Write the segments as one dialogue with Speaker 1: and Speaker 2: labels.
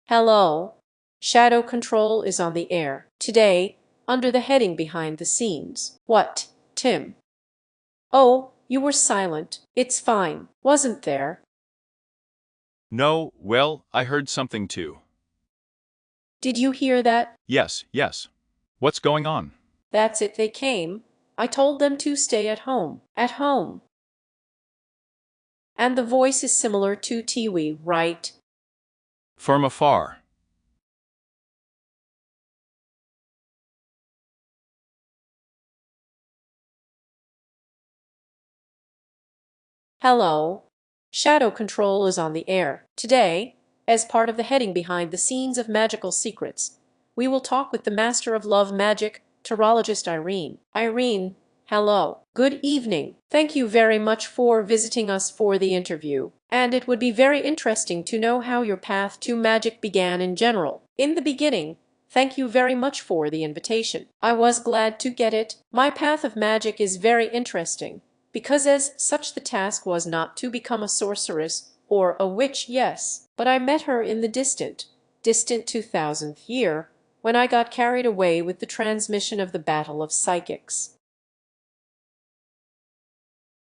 Speaker 1: Hello. Shadow Control is on the air today under the heading Behind the Scenes. What, Tim? Oh, you were silent. It's fine, wasn't there?
Speaker 2: No, well, I heard something too.
Speaker 1: Did you hear that?
Speaker 2: Yes. What's going on?
Speaker 1: That's it, they came. I told them to stay at home. At home. And the voice is similar to Tiwi, right?
Speaker 2: From afar.
Speaker 1: Hello. Shadow Control is on the air today as part of the heading Behind the Scenes of Magical Secrets. We will talk with the Master of Love Magic, Tarologist Irene. Irene, hello. Good evening. Thank you very much for visiting us for the interview. And it would be very interesting to know how your path to magic began in general. In the beginning, thank you very much for the invitation. I was glad to get it. My path of magic is very interesting, because as such the task was not to become a sorceress or a witch, yes, but I met her in the distant 2000th year, when I got carried away with the transmission of the Battle of Psychics.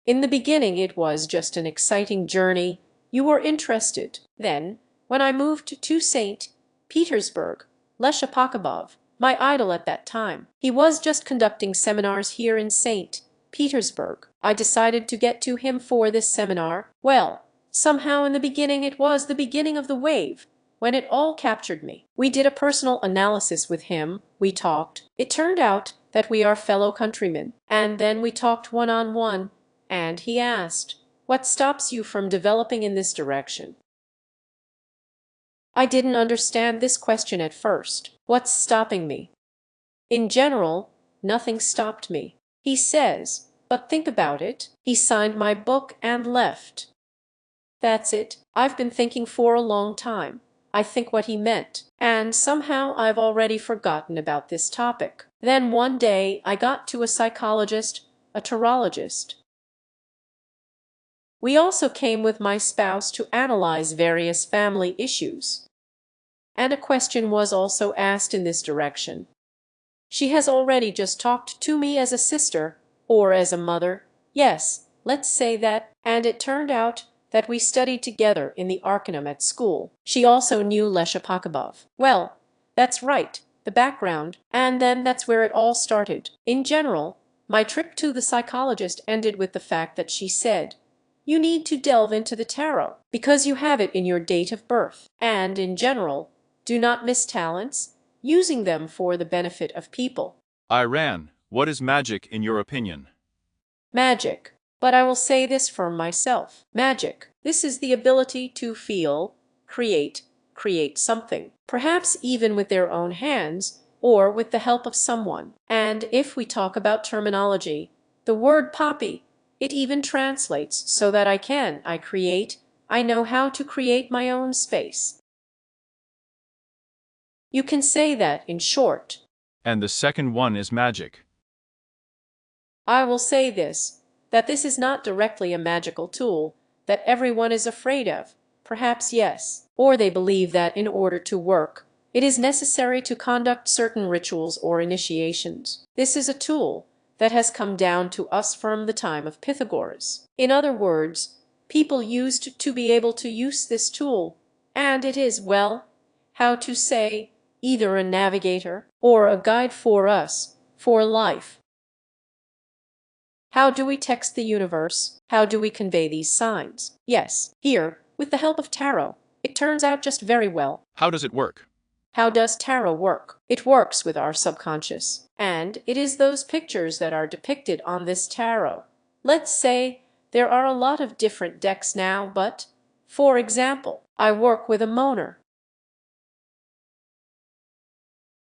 Speaker 1: In the beginning it was just an exciting journey. You were interested. Then, when I moved to St. Petersburg, Leshapakabov, my idol at that time, he was just conducting seminars here in St. Petersburg. I decided to get to him for this seminar. Well, somehow in the beginning it was the beginning of the wave, when it all captured me. We did a personal analysis with him, we talked. It turned out that we are fellow countrymen, and then we talked one-on-one, and he asked, "What stops you from developing in this direction?" I didn't understand this question at first. What's stopping me? In general, nothing stopped me. He says, "But think about it." He signed my book and left. That's it. I've been thinking for a long time. I think what he meant. And somehow I've already forgotten about this topic. Then one day I got to a psychologist, a tarologist. We also came with my spouse to analyze various family issues. And a question was also asked in this direction. She has already just talked to me as a sister, or as a mother. Yes, let's say that. And it turned out that we studied together in the Arcanum at school. She also knew Leshapakabov. Well, that's right, the background, and then that's where it all started. In general, my trip to the psychologist ended with the fact that she said, "You need to delve into the tarot, because you have it in your date of birth. And in general, do not miss talents, using them for the benefit of people."
Speaker 2: Irene, what is magic in your opinion?
Speaker 1: Magic. But I will say this for myself. Magic. This is the ability to feel, create something, perhaps even with their own hands, or with the help of someone. And if we talk about terminology, the word poppy, it even translates so that I know how to create my own space. You can say that in short.
Speaker 2: And the second one is magic.
Speaker 1: I will say this, that this is not directly a magical tool that everyone is afraid of. Perhaps yes. Or they believe that in order to work, it is necessary to conduct certain rituals or initiations. This is a tool that has come down to us from the time of Pythagoras. In other words, people used to be able to use this tool, and it is, well, how to say, either a navigator or a guide for us, for life. How do we text the universe? How do we convey these signs? Yes, here, with the help of tarot, it turns out just very well.
Speaker 2: How does it work?
Speaker 1: How does tarot work? It works with our subconscious, and it is those pictures that are depicted on this tarot. Let's say there are a lot of different decks now, but, for example, I work with a moner.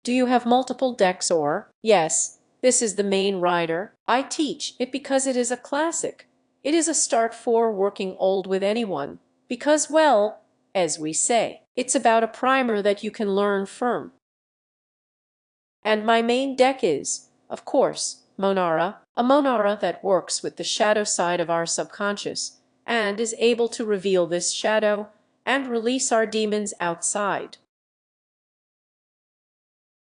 Speaker 1: Do you have multiple decks or? Yes, this is the main rider. I teach it because it is a classic. It is a start for working old with anyone, because, well, as we say, it's about a primer that you can learn from. And my main deck is, of course, Monara, a Monara that works with the shadow side of our subconscious and is able to reveal this shadow and release our demons outside.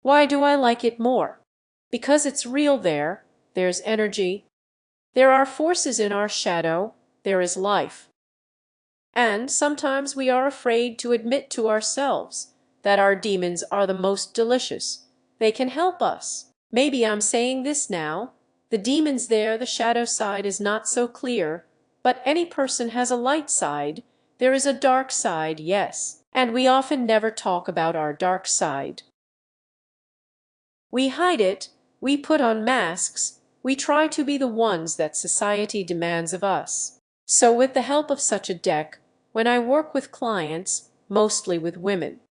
Speaker 1: Why do I like it more? Because it's real there. There's energy. There are forces in our shadow. There is life. And sometimes we are afraid to admit to ourselves that our demons are the most delicious. They can help us. Maybe I'm saying this now. The demons there, the shadow side is not so clear, but any person has a light side. There is a dark side, yes, and we often never talk about our dark side. We hide it, we put on masks, we try to be the ones that society demands of us. So with the help of such a deck, when I work with clients, mostly with women,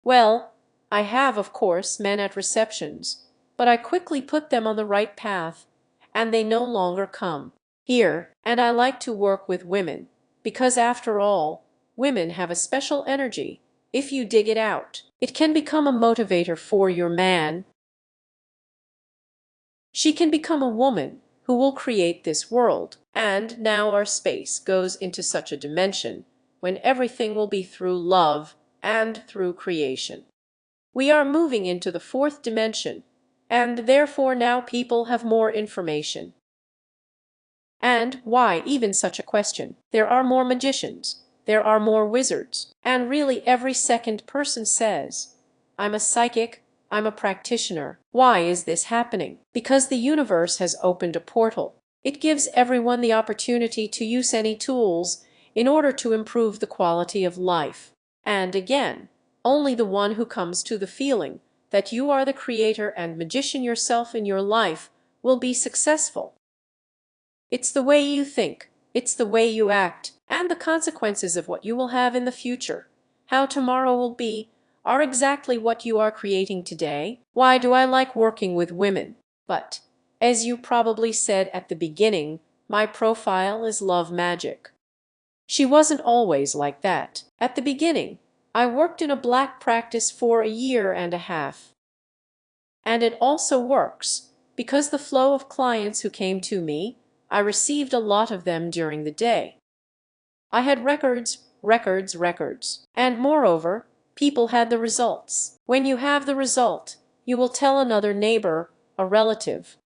Speaker 1: well, I have, of course, men at receptions, but I quickly put them on the right path, and they no longer come here. And I like to work with women, because after all, women have a special energy. If you dig it out, it can become a motivator for your man. She can become a woman who will create this world. And now our space goes into such a dimension when everything will be through love and through creation. We are moving into the fourth dimension, and therefore now people have more information. And why even such a question? There are more magicians, there are more wizards, and really every second person says, I'm a psychic, I'm a practitioner. Why is this happening? Because the universe has opened a portal. It gives everyone the opportunity to use any tools in order to improve the quality of life. And again, only the one who comes to the feeling that you are the creator and magician yourself in your life will be successful. It's the way you think, it's the way you act, and the consequences of what you will have in the future, how tomorrow will be, are exactly what you are creating today. Why do I like working with women? But, as you probably said at the beginning, my profile is love magic. She wasn't always like that. At the beginning, I worked in a black practice for a year and a half. And it also works, because the flow of clients who came to me, I received a lot of them during the day. I had records, records, records. And moreover, people had the results. When you have the result, you will tell another neighbor, a relative.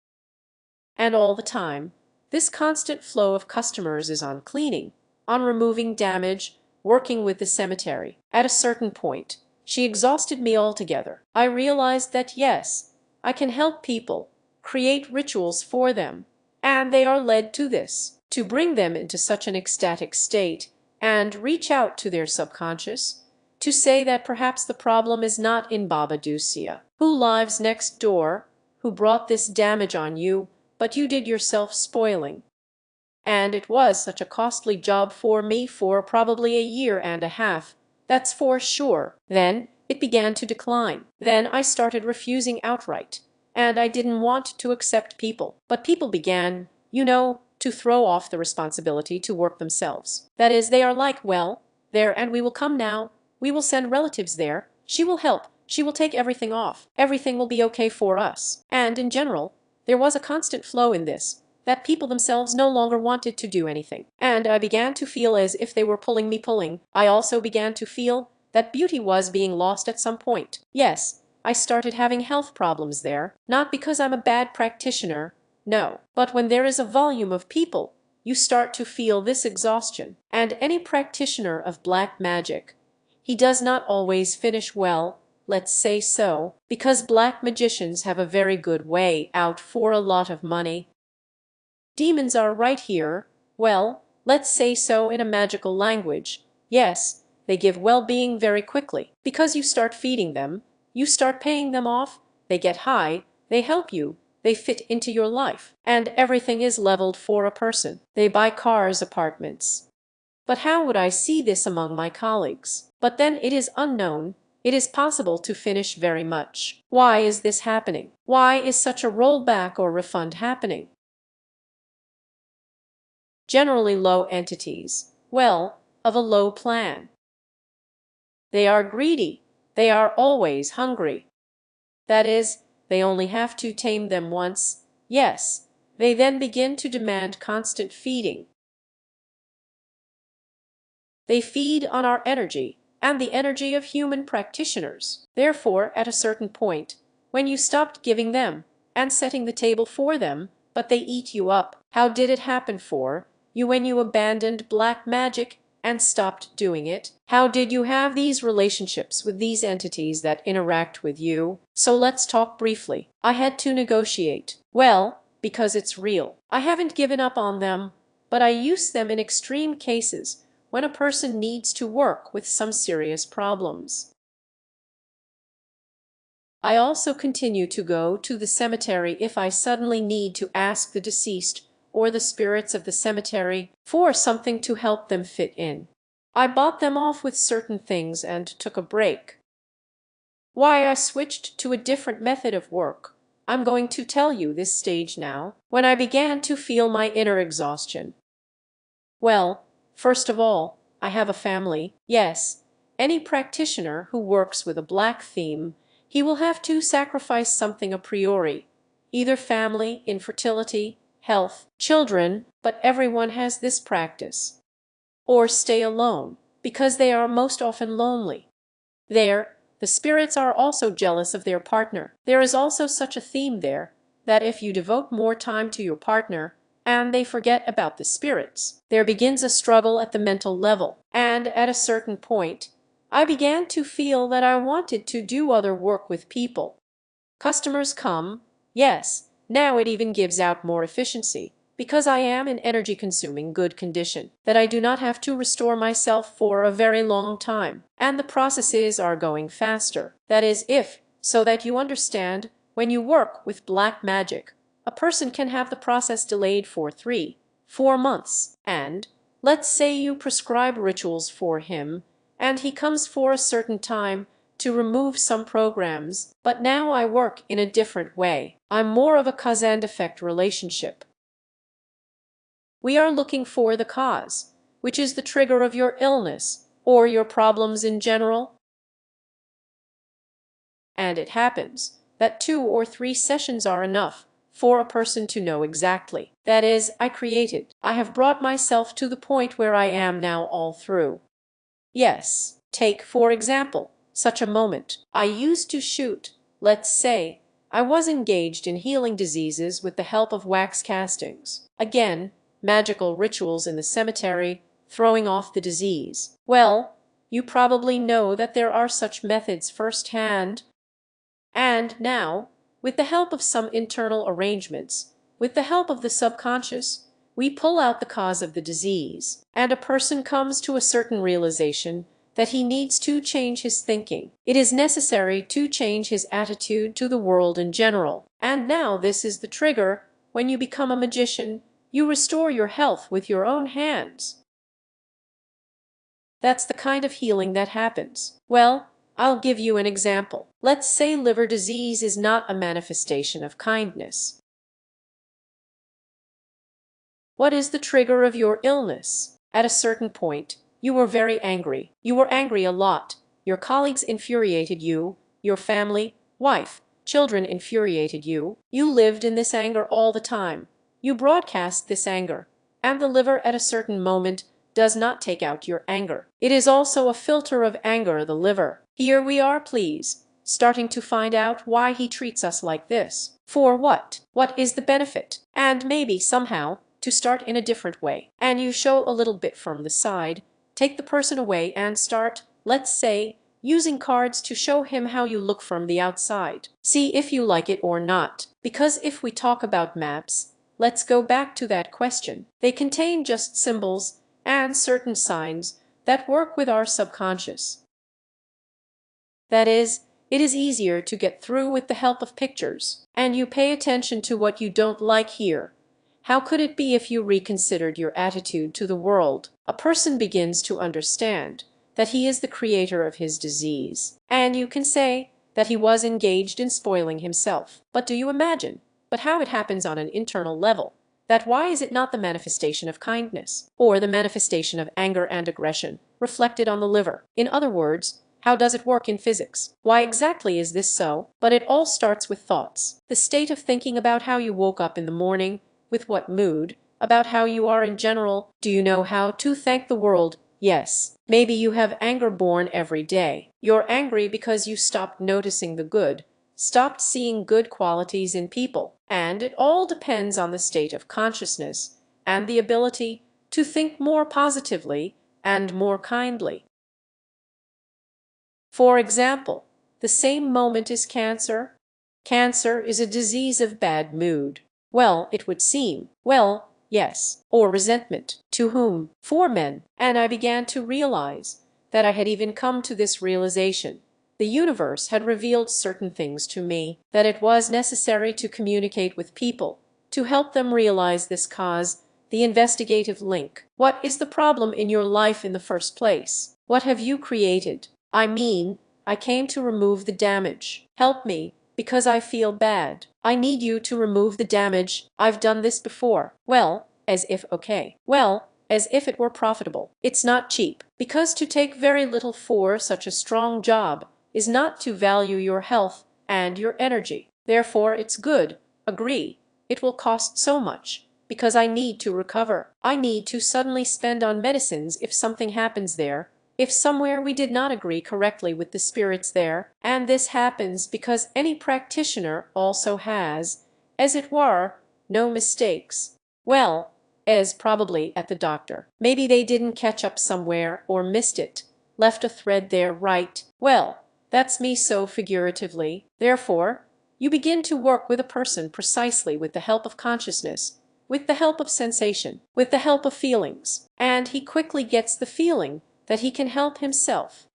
Speaker 1: And all the time, this constant flow of customers is on cleaning, on removing damage, working with the cemetery. At a certain point, she exhausted me altogether. I realized that yes, I can help people, create rituals for them, and they are led to this, to bring them into such an ecstatic state, and reach out to their subconscious, to say that perhaps the problem is not in Baba Dusia, who lives next door, who brought this damage on you, but you did yourself spoiling. And it was such a costly job for me for probably a year and a half, that's for sure. Then it began to decline. Then I started refusing outright, and I didn't want to accept people. But people began, to throw off the responsibility to work themselves. That is, they are like, well, there, and we will come now. We will send relatives there. She will help. She will take everything off. Everything will be okay for us. And in general, there was a constant flow in this, that people themselves no longer wanted to do anything. And I began to feel as if they were pulling me pulling. I also began to feel that beauty was being lost at some point. Yes, I started having health problems there, not because I'm a bad practitioner, no, but when there is a volume of people, you start to feel this exhaustion. And any practitioner of black magic, he does not always finish well, let's say so, because black magicians have a very good way out for a lot of money. Demons are right here, well, let's say so in a magical language. Yes, they give well-being very quickly, because you start feeding them, you start paying them off, they get high, they help you, they fit into your life, and everything is leveled for a person. They buy cars, apartments. But how would I see this among my colleagues? But then it is unknown. It is possible to finish very much. Why is this happening? Why is such a rollback or refund happening? Generally low entities, well, of a low plan. They are greedy. They are always hungry. That is, they only have to tame them once. Yes, they then begin to demand constant feeding. They feed on our energy, and the energy of human practitioners. Therefore, at a certain point, when you stopped giving them and setting the table for them, but they eat you up, how did it happen for you when you abandoned black magic and stopped doing it? How did you have these relationships with these entities that interact with you? So let's talk briefly. I had to negotiate. Well, because it's real. I haven't given up on them, but I use them in extreme cases when a person needs to work with some serious problems. I also continue to go to the cemetery if I suddenly need to ask the deceased or the spirits of the cemetery for something to help them fit in. I bought them off with certain things and took a break. Why I switched to a different method of work, I'm going to tell you this stage now, when I began to feel my inner exhaustion. Well, first of all, I have a family. Yes, any practitioner who works with a black theme, he will have to sacrifice something a priori, either family, infertility, health, children, but everyone has this practice. Or stay alone, because they are most often lonely. There, the spirits are also jealous of their partner. There is also such a theme there, that if you devote more time to your partner, and they forget about the spirits, there begins a struggle at the mental level. And at a certain point, I began to feel that I wanted to do other work with people. Customers come, yes, now it even gives out more efficiency, because I am in energy-consuming good condition, that I do not have to restore myself for a very long time, and the processes are going faster. That is, so that you understand, when you work with black magic, a person can have the process delayed for 3-4 months, and let's say you prescribe rituals for him, and he comes for a certain time to remove some programs, but now I work in a different way. I'm more of a cause and effect relationship. We are looking for the cause, which is the trigger of your illness or your problems in general. And it happens that 2 or 3 sessions are enough for a person to know exactly. That is, I have brought myself to the point where I am now all through. Yes, take, for example, such a moment. I used to shoot, let's say, I was engaged in healing diseases with the help of wax castings. Again, magical rituals in the cemetery, throwing off the disease. Well, you probably know that there are such methods firsthand. And now, with the help of some internal arrangements, with the help of the subconscious, we pull out the cause of the disease, and a person comes to a certain realization that he needs to change his thinking. It is necessary to change his attitude to the world in general. And now this is the trigger. When you become a magician, you restore your health with your own hands. That's the kind of healing that happens. Well, I'll give you an example. Let's say liver disease is not a manifestation of kindness. What is the trigger of your illness? At a certain point, you were very angry. You were angry a lot. Your colleagues infuriated you. Your family, wife, children infuriated you. You lived in this anger all the time. You broadcast this anger. And the liver at a certain moment does not take out your anger. It is also a filter of anger, the liver. Here we are, please, starting to find out why he treats us like this. For what? What is the benefit? And maybe somehow to start in a different way. And you show a little bit from the side, take the person away and start, let's say, using cards to show him how you look from the outside. See if you like it or not. Because if we talk about maps, let's go back to that question. They contain just symbols and certain signs that work with our subconscious. That is, it is easier to get through with the help of pictures. And you pay attention to what you don't like here. How could it be if you reconsidered your attitude to the world? A person begins to understand that he is the creator of his disease. And you can say that he was engaged in spoiling himself. But do you imagine? But how it happens on an internal level? That why is it not the manifestation of kindness, or the manifestation of anger and aggression, reflected on the liver? In other words, how does it work in physics? Why exactly is this so? But it all starts with thoughts. The state of thinking about how you woke up in the morning, with what mood, about how you are in general. Do you know how to thank the world Yes, maybe you have anger born every day. You're angry because you stopped noticing the good, stopped seeing good qualities in people, and it all depends on the state of consciousness and the ability to think more positively and more kindly. For example, the same moment is cancer. Cancer is a disease of bad mood. Well, it would seem. Well, yes. Or resentment. To whom? For men. And I began to realize that I had even come to this realization. The universe had revealed certain things to me, that it was necessary to communicate with people, to help them realize this cause, the investigative link. What is the problem in your life in the first place? What have you created? I mean, I came to remove the damage. Help me, because I feel bad. I need you to remove the damage. I've done this before. Well, as if okay. Well, as if it were profitable. It's not cheap, because to take very little for such a strong job is not to value your health and your energy. Therefore, it's good. Agree. It will cost so much, because I need to recover. I need to suddenly spend on medicines if something happens there, if somewhere we did not agree correctly with the spirits there, and this happens because any practitioner also has, as it were, no mistakes. Well, as probably at the doctor. Maybe they didn't catch up somewhere or missed it, left a thread there right. Well, that's me so figuratively. Therefore, you begin to work with a person precisely with the help of consciousness, with the help of sensation, with the help of feelings, and he quickly gets the feeling that he can help himself.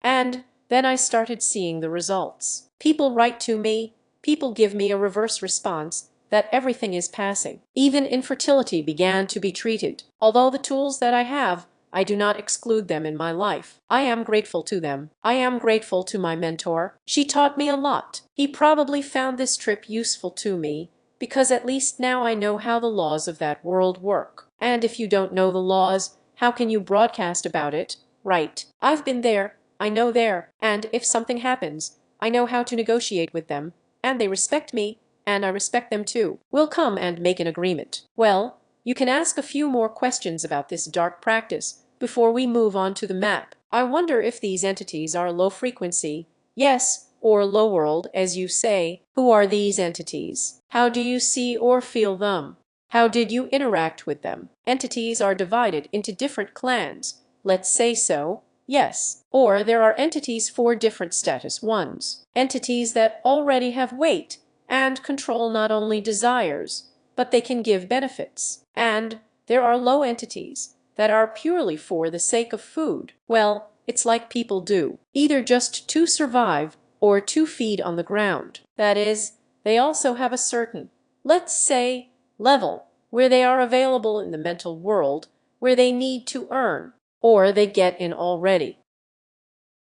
Speaker 1: And then I started seeing the results. People write to me, people give me a reverse response that everything is passing. Even infertility began to be treated. Although the tools that I have, I do not exclude them in my life. I am grateful to them. I am grateful to my mentor. She taught me a lot. He probably found this trip useful to me, because at least now I know how the laws of that world work. And if you don't know the laws, how can you broadcast about it? Right. I've been there. I know there. And if something happens, I know how to negotiate with them. And they respect me, and I respect them too. We'll come and make an agreement. Well, you can ask a few more questions about this dark practice before we move on to the map. I wonder if these entities are low frequency, yes, or low world, as you say. Who are these entities? How do you see or feel them? How did you interact with them? Entities are divided into different clans, let's say so, yes. Or there are entities for different status ones. Entities that already have weight and control not only desires, but they can give benefits. And there are low entities that are purely for the sake of food. Well, it's like people do, either just to survive or to feed on the ground. That is, they also have a certain, let's say, level where they are available in the mental world, where they need to earn, or they get in already.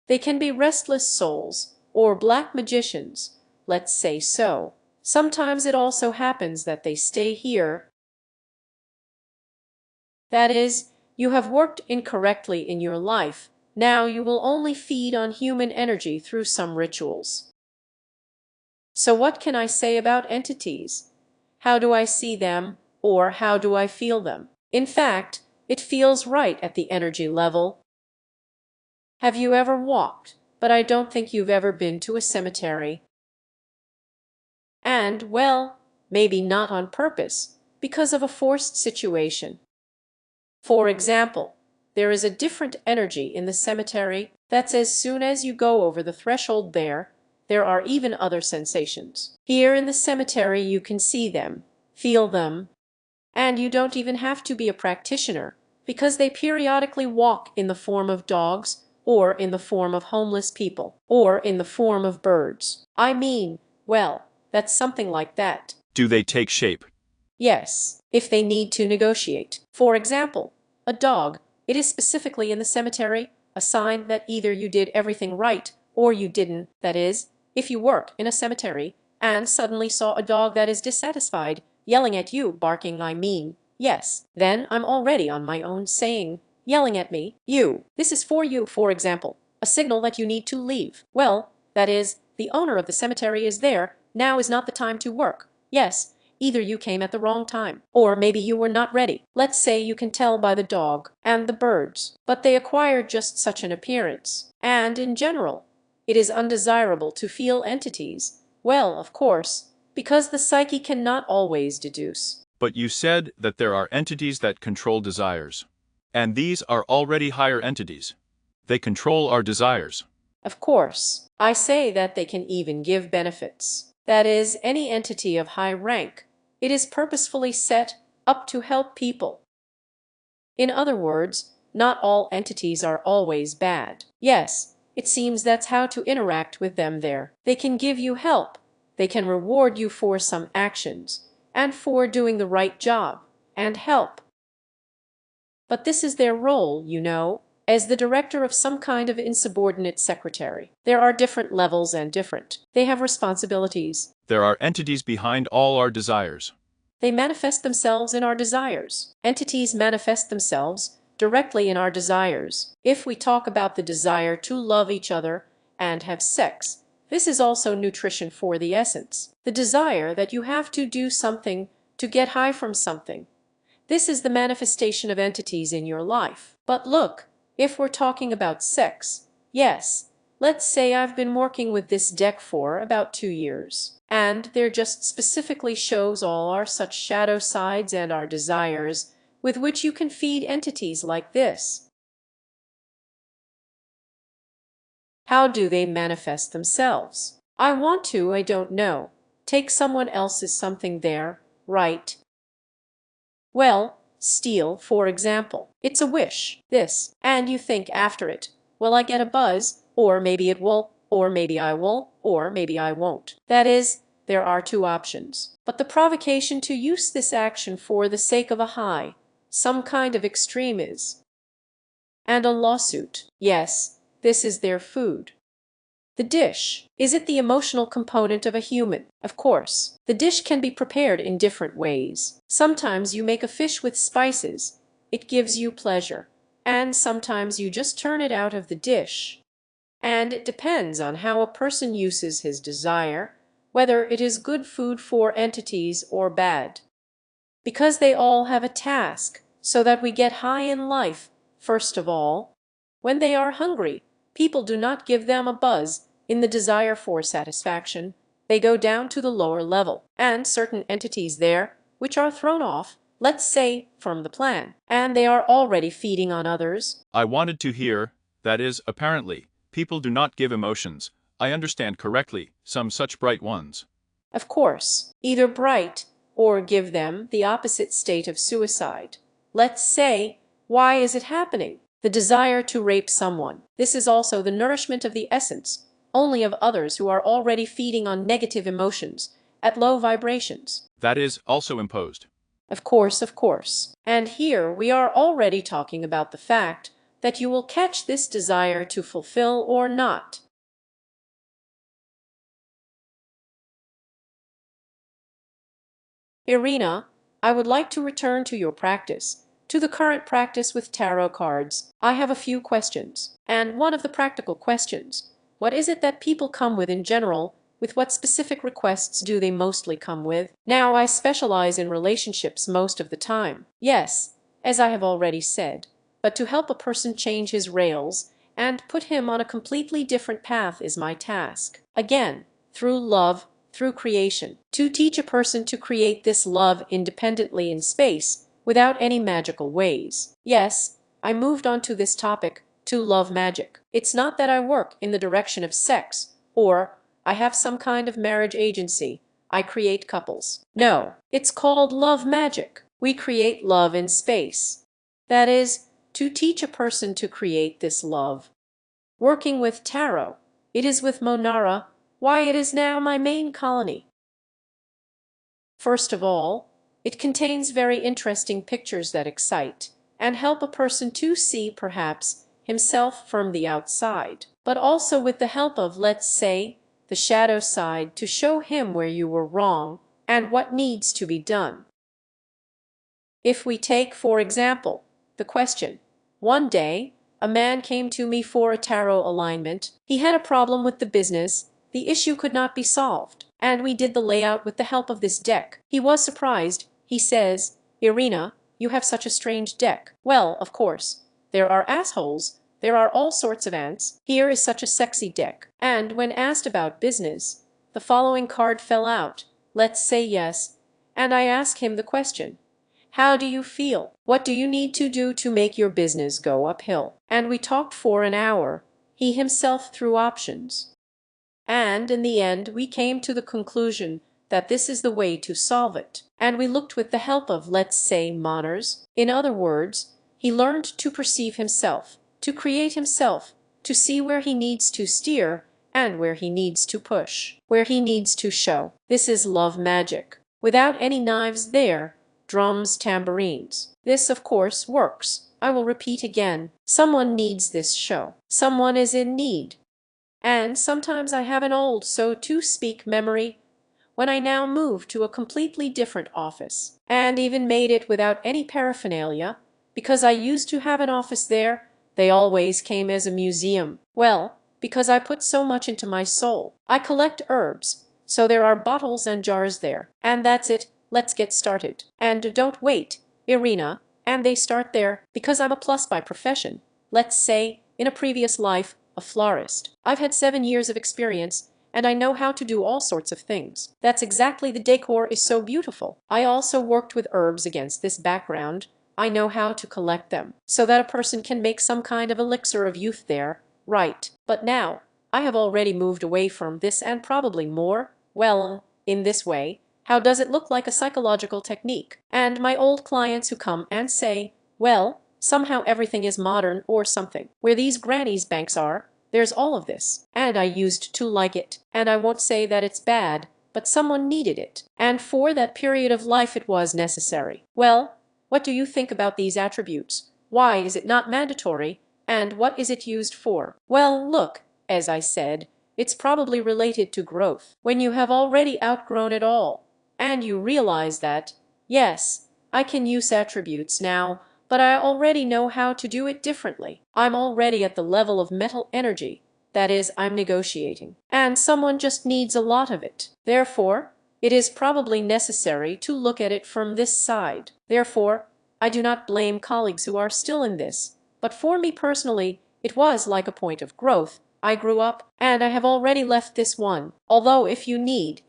Speaker 1: They can be restless souls, or black magicians, let's say so. Sometimes it also happens that they stay here. That is, you have worked incorrectly in your life. Now you will only feed on human energy through some rituals. So what can I say about entities? How do I see them, or how do I feel them? In fact, it feels right at the energy level. Have you ever walked? But I don't think you've ever been to a cemetery. And, well, maybe not on purpose, because of a forced situation. For example, there is a different energy in the cemetery that's as soon as you go over the threshold there are even other sensations. Here in the cemetery you can see them, feel them, and you don't even have to be a practitioner, because they periodically walk in the form of dogs, or in the form of homeless people, or in the form of birds. I mean, well, that's something like that.
Speaker 2: Do they take shape?
Speaker 1: Yes, if they need to negotiate. For example, a dog. It is specifically in the cemetery, a sign that either you did everything right or you didn't. That is, if you work in a cemetery and suddenly saw a dog that is dissatisfied, yelling at you, barking, I mean, yes, then I'm already on my own saying, yelling at me, you, this is for you, for example, a signal that you need to leave. Well, that is, the owner of the cemetery is there, now is not the time to work. Yes, Either you came at the wrong time, or maybe you were not ready. Let's say you can tell by the dog and the birds, but they acquire just such an appearance. And in general, it is undesirable to feel entities. Well, of course, because the psyche cannot always deduce.
Speaker 2: But you said that there are entities that control desires. And these are already higher entities. They control our desires.
Speaker 1: Of course, I say that they can even give benefits. That is, any entity of high rank. It is purposefully set up to help people. In other words, not all entities are always bad. Yes, it seems that's how to interact with them there. They can give you help. They can reward you for some actions, and for doing the right job, and help. But this is their role, you know, as the director of some kind of insubordinate secretary. There are different levels and they have responsibilities.
Speaker 2: There are entities behind all our desires.
Speaker 1: They manifest themselves in our desires. Entities manifest themselves directly in our desires. If we talk about the desire to love each other and have sex, this is also nutrition for the essence. The desire that you have to do something to get high from something. This is the manifestation of entities in your life. But look, if we're talking about sex, yes, let's say I've been working with this deck for about 2 years, and there just specifically shows all our such shadow sides and our desires with which you can feed entities like this. How do they manifest themselves? I don't know. Take someone else's something there, right? Well, steel, for example. It's a wish, this, and you think after it, will I get a buzz, or maybe it will, or maybe I will, or maybe I won't. That is, there are two options. But the provocation to use this action for the sake of a high, some kind of extreme is. And a lawsuit, yes, this is their food. The dish. Is it the emotional component of a human? Of course. The dish can be prepared in different ways. Sometimes you make a fish with spices. It gives you pleasure. And sometimes you just turn it out of the dish. And it depends on how a person uses his desire, whether it is good food for entities or bad. Because they all have a task, so that we get high in life, first of all. When they are hungry, people do not give them a buzz in the desire for satisfaction. They go down to the lower level, and certain entities there, which are thrown off, let's say, from the plan, and they are already feeding on others.
Speaker 2: I wanted to hear, that is, apparently, people do not give emotions. I understand correctly, some such bright ones.
Speaker 1: Of course, either bright, or give them the opposite state of suicide. Let's say, why is it happening? The desire to rape someone. This is also the nourishment of the essence, only of others who are already feeding on negative emotions, at low vibrations.
Speaker 2: That is also imposed.
Speaker 1: Of course, of course. And here we are already talking about the fact that you will catch this desire to fulfill or not. Irina, I would like to return to your practice, to the current practice with tarot cards. I have a few questions. And one of the practical questions, what is it that people come with in general? With what specific requests do they mostly come with? Now, I specialize in relationships most of the time. Yes, as I have already said. But to help a person change his rails and put him on a completely different path is my task. Again, through love, through creation. To teach a person to create this love independently in space, without any magical ways. Yes, I moved on to this topic, to love magic. It's not that I work in the direction of sex, or I have some kind of marriage agency. I create couples. No, it's called love magic. We create love in space. That is, to teach a person to create this love. Working with tarot, it is with Monara, why it is now my main colony. First of all, it contains very interesting pictures that excite and help a person to see, perhaps, himself from the outside, but also with the help of, let's say, the shadow side to show him where you were wrong and what needs to be done. If we take, for example, the question, one day, a man came to me for a tarot alignment. He had a problem with the business. The issue could not be solved. and we did the layout with the help of this deck. He was surprised. He says, "Irina, you have such a strange deck." Well, of course, there are assholes, there are all sorts of ants. Here is such a sexy deck. And when asked about business, the following card fell out. Let's say yes. And I ask him the question, how do you feel? What do you need to do to make your business go uphill? And we talked for an hour. He himself threw options. And in the end, we came to the conclusion that this is the way to solve it. And we looked with the help of, let's say, manners. In other words, he learned to perceive himself, to create himself, to see where he needs to steer and where he needs to push, where he needs to show. This is love magic. Without any knives there, drums, tambourines. This, of course, works. I will repeat again. Someone needs this show. Someone is in need. And sometimes I have an old, so to speak, memory when I now moved to a completely different office, and even made it without any paraphernalia, because I used to have an office there. They always came as a museum. Well, because I put so much into my soul. I collect herbs, so there are bottles and jars there. And that's it. Let's get started. And don't wait, Irina. And they start there, because I'm a plus by profession. Let's say, in a previous life, a florist. I've had 7 years of experience, and I know how to do all sorts of things. That's exactly the decor is so beautiful. I also worked with herbs against this background. I know how to collect them, so that a person can make some kind of elixir of youth there, right? But now, I have already moved away from this and probably more. Well, in this way, how does it look like a psychological technique? And my old clients who come and say, well, somehow everything is modern or something. Where these grannies' banks are, there's all of this. And I used to like it. And I won't say that it's bad, but someone needed it. And for that period of life it was necessary. Well, what do you think about these attributes? Why is it not mandatory? And what is it used for? Well, look, as I said, it's probably related to growth. When you have already outgrown it all, and you realize that, yes, I can use attributes now, but I already know how to do it differently. I'm already at the level of mental energy. That is, I'm negotiating. And someone just needs a lot of it. Therefore, it is probably necessary to look at it from this side. Therefore, I do not blame colleagues who are still in this. But for me personally, it was like a point of growth. I grew up, and I have already left this one. Although if you need,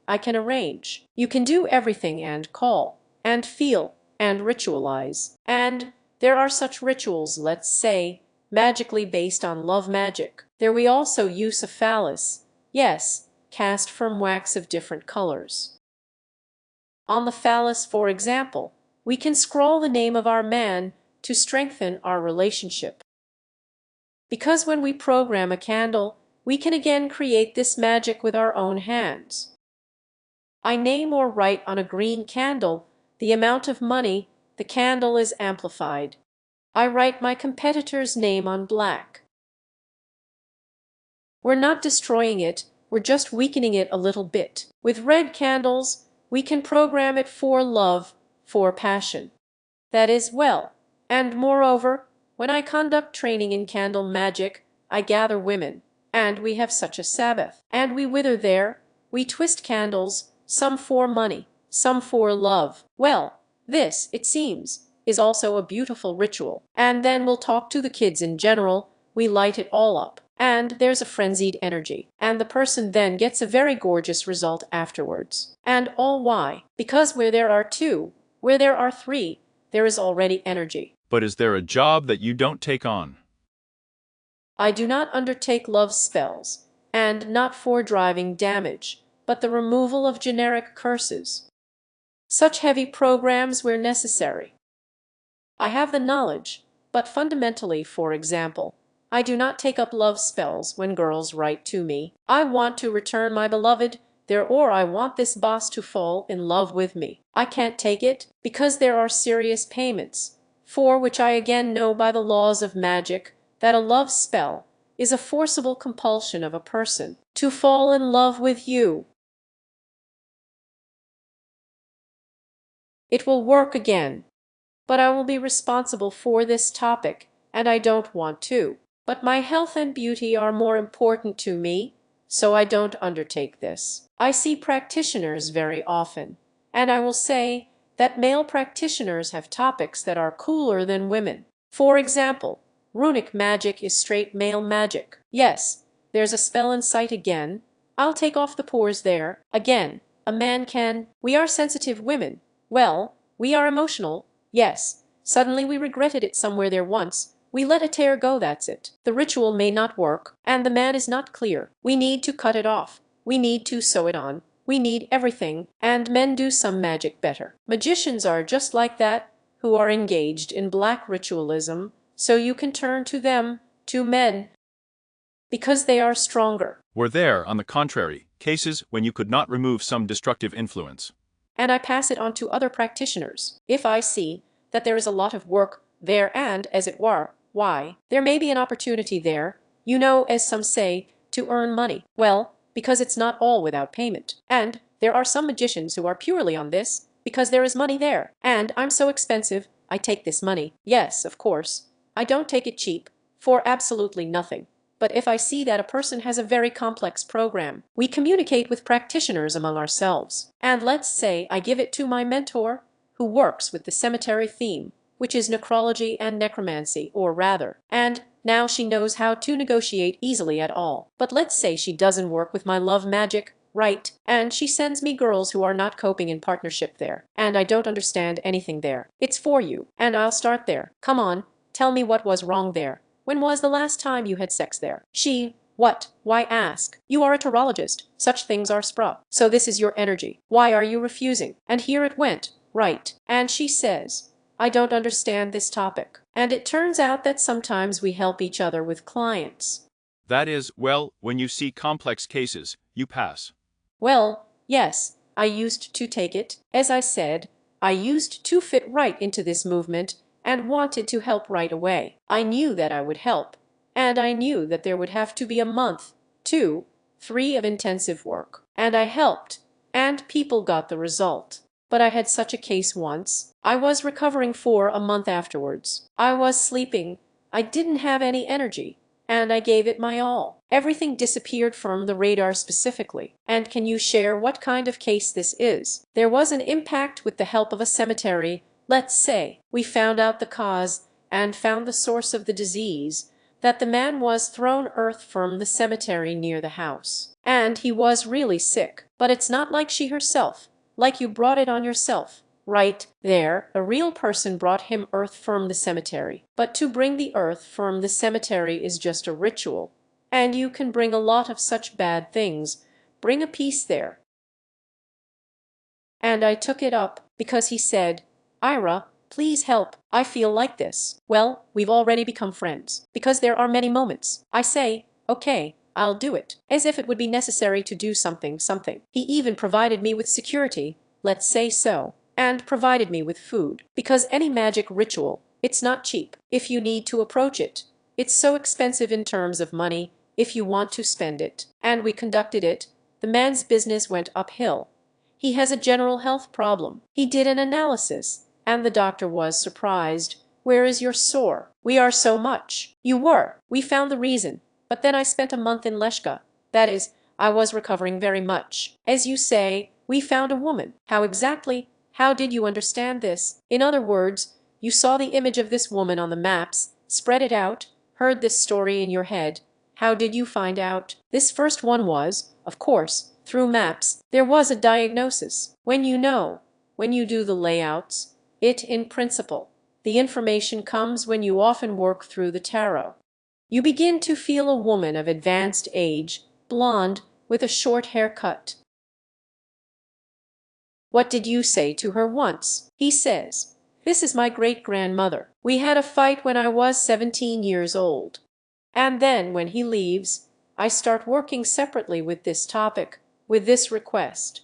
Speaker 1: I can arrange. You can do everything and call, and feel, and ritualize. And there are such rituals, let's say, magically based on love magic. There we also use a phallus. Yes, cast from wax of different colors. On the phallus, for example, we can scroll the name of our man to strengthen our relationship. Because when we program a candle, we can again create this magic with our own hands. I name or write on a green candle the amount of money, the candle is amplified. I write my competitor's name on black. We're not destroying it, we're just weakening it a little bit. With red candles, we can program it for love, for passion. That is well. And moreover, when I conduct training in candle magic, I gather women, and we have such a Sabbath, and we wither there, we twist candles, some for money, some for love. Well, this, it seems, is also a beautiful ritual. And then we'll talk to the kids in general, we light it all up, and there's a frenzied energy. And the person then gets a very gorgeous result afterwards. And all why? Because where there are two, where there are three, there is already energy.
Speaker 2: But is there a job that you don't take on?
Speaker 1: I do not undertake love spells, and not for driving damage, but the removal of generic curses. Such heavy programs where necessary. I have the knowledge, but fundamentally, for example, I do not take up love spells when girls write to me. I want to return my beloved there, or I want this boss to fall in love with me. I can't take it, because there are serious payments, for which I again know by the laws of magic that a love spell is a forcible compulsion of a person to fall in love with you. It will work again, but I will be responsible for this topic, and I don't want to. But my health and beauty are more important to me, so I don't undertake this. I see practitioners very often, and I will say that male practitioners have topics that are cooler than women. For example, runic magic is straight male magic. Yes, there's a spell in sight again. I'll take off the pores there. Again, a man can. We are sensitive women. Well, we are emotional. Yes, suddenly we regretted it somewhere there once. We let a tear go, that's it. The ritual may not work, and the man is not clear. We need to cut it off. We need to sew it on. We need everything, and men do some magic better. Magicians are just like that, who are engaged in black ritualism, so you can turn to them, to men, because they are stronger.
Speaker 2: Were there, on the contrary, cases when you could not remove some destructive influence?
Speaker 1: And I pass it on to other practitioners. If I see that there is a lot of work there and, as it were, why, there may be an opportunity there, you know, as some say, to earn money. Well, because it's not all without payment. And there are some magicians who are purely on this, because there is money there. And I'm so expensive, I take this money. Yes, of course. I don't take it cheap, for absolutely nothing. But if I see that a person has a very complex program, we communicate with practitioners among ourselves. And let's say I give it to my mentor, who works with the cemetery theme, which is necrology and necromancy, or rather, and now she knows how to negotiate easily at all. But let's say she doesn't work with my love magic, right? And she sends me girls who are not coping in partnership there, and I don't understand anything there. It's for you, and I'll start there. Come on, tell me what was wrong there. When was the last time you had sex there? She, what? Why ask? You are a tarologist. Such things are spra. So this is your energy. Why are you refusing? And here it went. Right. And she says, I don't understand this topic. And it turns out that sometimes we help each other with clients.
Speaker 2: That is, well, when you see complex cases, you pass.
Speaker 1: Well, yes, I used to take it. As I said, I used to fit right into this movement and wanted to help right away. I knew that I would help, and I knew that there would have to be a month, 2, 3 of intensive work. And I helped, and people got the result. But I had such a case once. I was recovering for a month afterwards. I was sleeping. I didn't have any energy, and I gave it my all. Everything disappeared from the radar specifically. And can you share what kind of case this is? There was an impact with the help of a cemetery. Let's say we found out the cause and found the source of the disease, that the man was thrown earth from the cemetery near the house. And he was really sick. But it's not like she herself, like you brought it on yourself. Right there, a real person brought him earth from the cemetery. But to bring the earth from the cemetery is just a ritual. And you can bring a lot of such bad things. Bring a piece there. And I took it up because he said, Ira, please help. I feel like this. Well, we've already become friends. Because there are many moments. I say, okay, I'll do it. As if it would be necessary to do something. He even provided me with security, let's say so, and provided me with food. Because any magic ritual, it's not cheap. If you need to approach it, it's so expensive in terms of money, if you want to spend it. And we conducted it. The man's business went uphill. He has a general health problem. He did an analysis, and the doctor was surprised. Where is your sore? We are so much. You were. We found the reason. But then I spent a month in Leshka. That is, I was recovering very much. As you say, we found a woman. How exactly? How did you understand this? In other words, you saw the image of this woman on the maps, spread it out, heard this story in your head. How did you find out? This first one was, of course, through maps. There was a diagnosis. When you know, when you do the layouts, in principle, the information comes when you often work through the tarot. You begin to feel a woman of advanced age, blonde, with a short haircut. What did you say to her once? He says, this is my great-grandmother. We had a fight when I was 17 years old. And then when he leaves, I start working separately with this topic, with this request.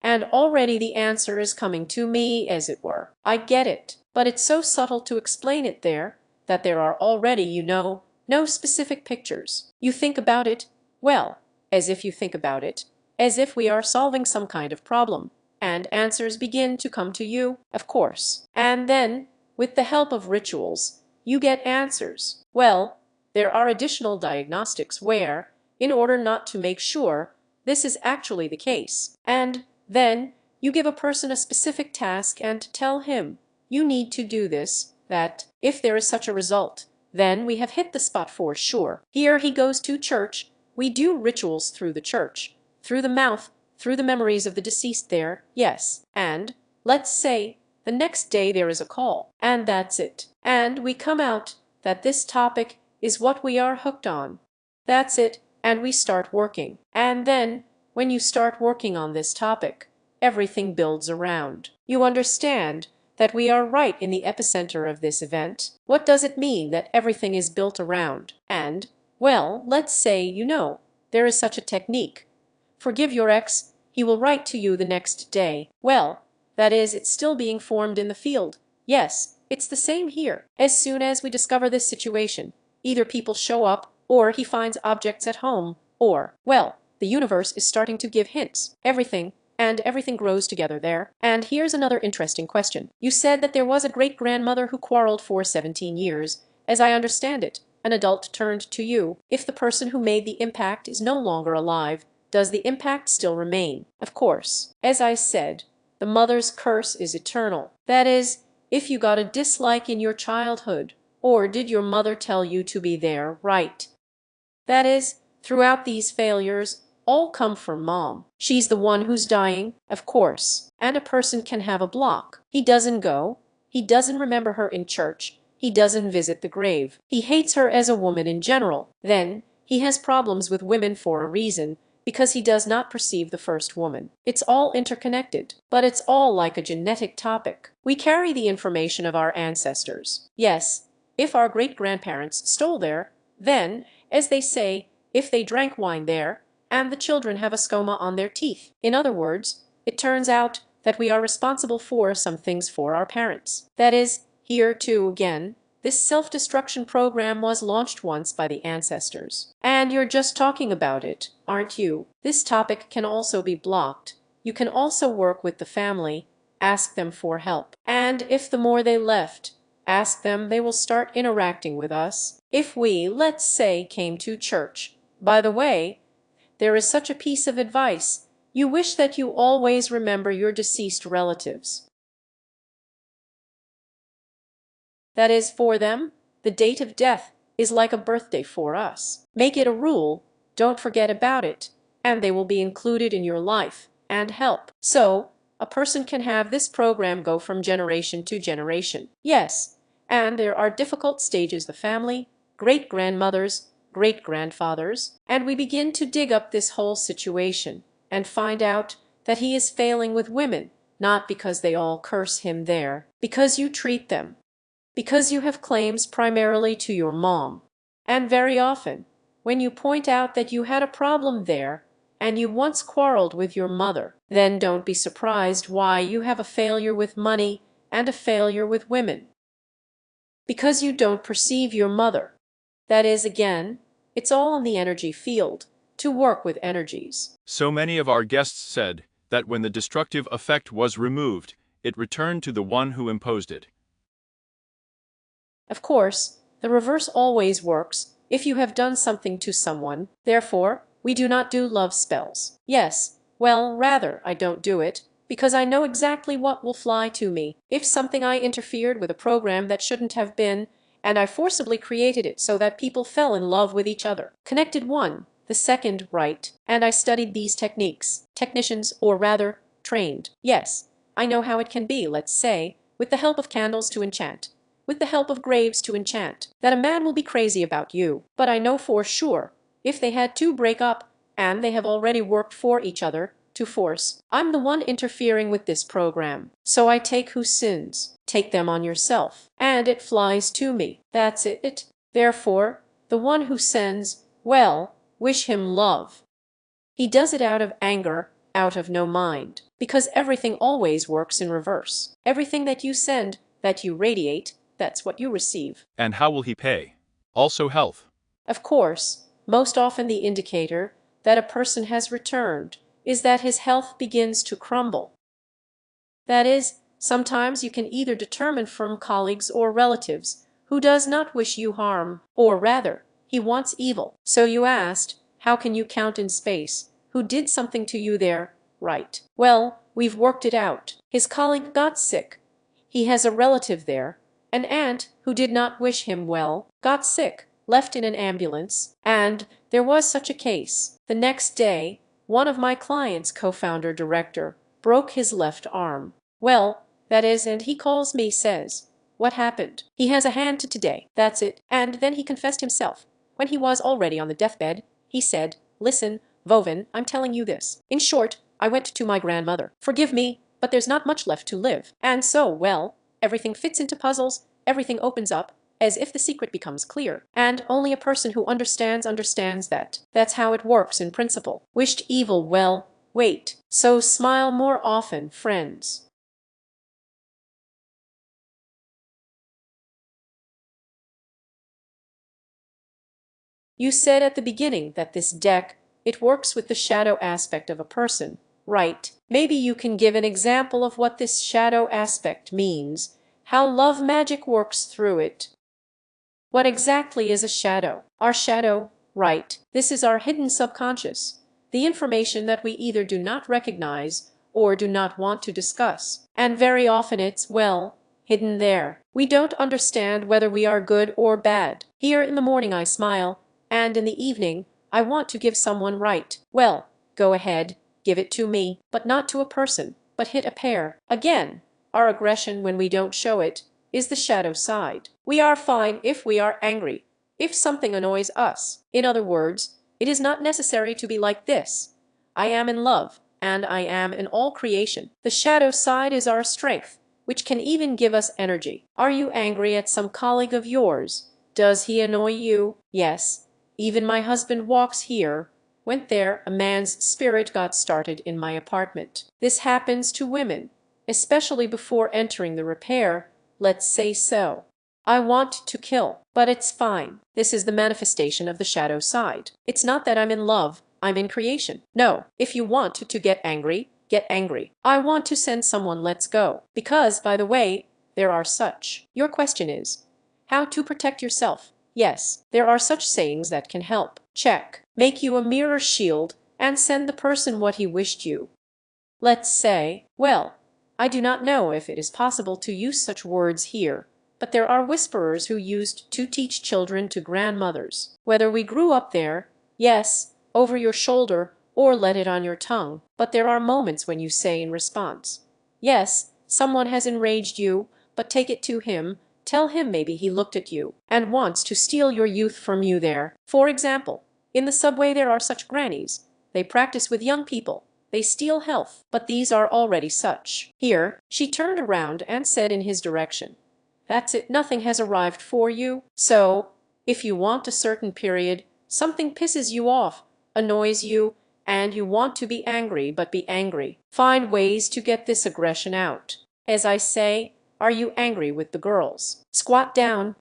Speaker 1: And already the answer is coming to me, as it were. I get it, but it's so subtle to explain it there, that there are already, you know, no specific pictures. You think about it, well, as if you think about it, as if we are solving some kind of problem, and answers begin to come to you, of course. And then, with the help of rituals, you get answers. Well, there are additional diagnostics where, in order not to make sure this is actually the case. And then you give a person a specific task and tell him, you need to do this, that. If there is such a result, then we have hit the spot for sure. Here he goes to church. We do rituals through the church, through the mouth, through the memories of the deceased there, yes. And let's say the next day there is a call, and that's it. And we come out that this topic is what we are hooked on. That's it, and we start working. And then, when you start working on this topic, everything builds around. You understand that we are right in the epicenter of this event. What does it mean that everything is built around? And, well, let's say there is such a technique. Forgive your ex, he will write to you the next day. Well, that is, it's still being formed in the field. Yes, it's the same here. As soon as we discover this situation, either people show up, or he finds objects at home, or, well, the universe is starting to give hints. Everything grows together there. And here's another interesting question. You said that there was a great-grandmother who quarreled for 17 years. As I understand it, an adult turned to you. If the person who made the impact is no longer alive, does the impact still remain? Of course. As I said, the mother's curse is eternal. That is, if you got a dislike in your childhood, or did your mother tell you to be there, right? That is, throughout these failures, all come from mom. She's the one who's dying, of course. And a person can have a block. He doesn't go. He doesn't remember her in church. He doesn't visit the grave. He hates her as a woman in general. Then, he has problems with women for a reason, because he does not perceive the first woman. It's all interconnected, but it's all like a genetic topic. We carry the information of our ancestors. Yes, if our great-grandparents stole there, then, as they say, if they drank wine there, and the children have a scoma on their teeth. In other words, it turns out that we are responsible for some things for our parents. That is, here too again, this self-destruction program was launched once by the ancestors. And you're just talking about it, aren't you? This topic can also be blocked. You can also work with the family, ask them for help. And if the more they left, ask them, they will start interacting with us. If we, let's say, came to church. By the way, there is such a piece of advice. You wish that you always remember your deceased relatives. That is, for them, the date of death is like a birthday for us. Make it a rule, don't forget about it, and they will be included in your life and help. So, a person can have this program go from generation to generation. Yes, and there are difficult stages, the family, great-grandmothers, great-grandfathers, and we begin to dig up this whole situation and find out that he is failing with women, not because they all curse him there, because you treat them, because you have claims primarily to your mom. And very often, when you point out that you had a problem there, and you once quarreled with your mother, then don't be surprised why you have a failure with money and a failure with women. Because you don't perceive your mother. That is, again, it's all in the energy field, to work with energies.
Speaker 2: So many of our guests said that when the destructive effect was removed, it returned to the one who imposed it.
Speaker 1: Of course, the reverse always works if you have done something to someone. Therefore, we do not do love spells. Yes, well, rather, I don't do it, because I know exactly what will fly to me. If something I interfered with a program that shouldn't have been, and I forcibly created it so that people fell in love with each other. Connected one, the second, right. And I studied these techniques. Technicians, or rather, trained. Yes, I know how it can be, let's say, with the help of candles to enchant, with the help of graves to enchant, that a man will be crazy about you. But I know for sure, if they had to break up, and they have already worked for each other, to force, I'm the one interfering with this program. So I take who sins, take them on yourself, and it flies to me. That's it. Therefore, the one who sends, well, wish him love. He does it out of anger, out of no mind, because everything always works in reverse. Everything that you send, that you radiate, that's what you receive.
Speaker 2: And how will he pay? Also health.
Speaker 1: Of course, most often the indicator that a person has returned is that his health begins to crumble. That is, sometimes you can either determine from colleagues or relatives who does not wish you harm, or rather, he wants evil. So you asked, How can you count in space? Who did something to you there? Right. Well, we've worked it out. His colleague got sick. He has a relative there. An aunt, who did not wish him well, got sick, left in an ambulance, and there was such a case. The next day, one of my clients' co-founder director broke his left arm. Well, that is, and he calls me, says, "What happened?" He has a hand to today. That's it. And then he confessed himself. When he was already on the deathbed, he said, "Listen, Vovin, I'm telling you this. In short, I went to my grandmother. Forgive me, but there's not much left to live." And so, well, everything fits into puzzles, everything opens up, as if the secret becomes clear. And only a person who understands that. That's how it works in principle. Wished evil well, wait. So smile more often, friends. You said at the beginning that this deck, it works with the shadow aspect of a person, right? Maybe you can give an example of what this shadow aspect means, how love magic works through it. What exactly is a shadow? Our shadow, right? This is our hidden subconscious, the information that we either do not recognize or do not want to discuss. And very often it's, well, hidden there. We don't understand whether we are good or bad. Here in the morning I smile, and in the evening I want to give someone right. Well, go ahead, give it to me, but not to a person, but hit a pair. Again, our aggression when we don't show it is the shadow side. We are fine if we are angry, if something annoys us. In other words, it is not necessary to be like this. I am in love, and I am in all creation. The shadow side is our strength, which can even give us energy. Are you angry at some colleague of yours? Does he annoy you? Yes. Even my husband walks here, went there, a man's spirit got started in my apartment. This happens to women, especially before entering the repair, let's say so. I want to kill, but it's fine. This is the manifestation of the shadow side. It's not that I'm in love, I'm in creation. No, if you want to get angry, get angry. I want to send someone, let's go. Because, by the way, there are such. Your question is, how to protect yourself? Yes, there are such sayings that can help. Check. Make you a mirror shield and send the person what he wished you. Let's say, well, I do not know if it is possible to use such words here, but there are whisperers who used to teach children to grandmothers. Whether we grew up there, yes, over your shoulder, or let it on your tongue, but there are moments when you say in response, yes, someone has enraged you, but take it to him, tell him maybe he looked at you and wants to steal your youth from you there. For example, in the subway there are such grannies. They practice with young people. They steal health, but these are already such. Here, she turned around and said in his direction, "That's it, nothing has arrived for you." So, if you want a certain period, something pisses you off, annoys you, and you want to be angry, but be angry. Find ways to get this aggression out. As I say, are you angry with the girls? Squat down,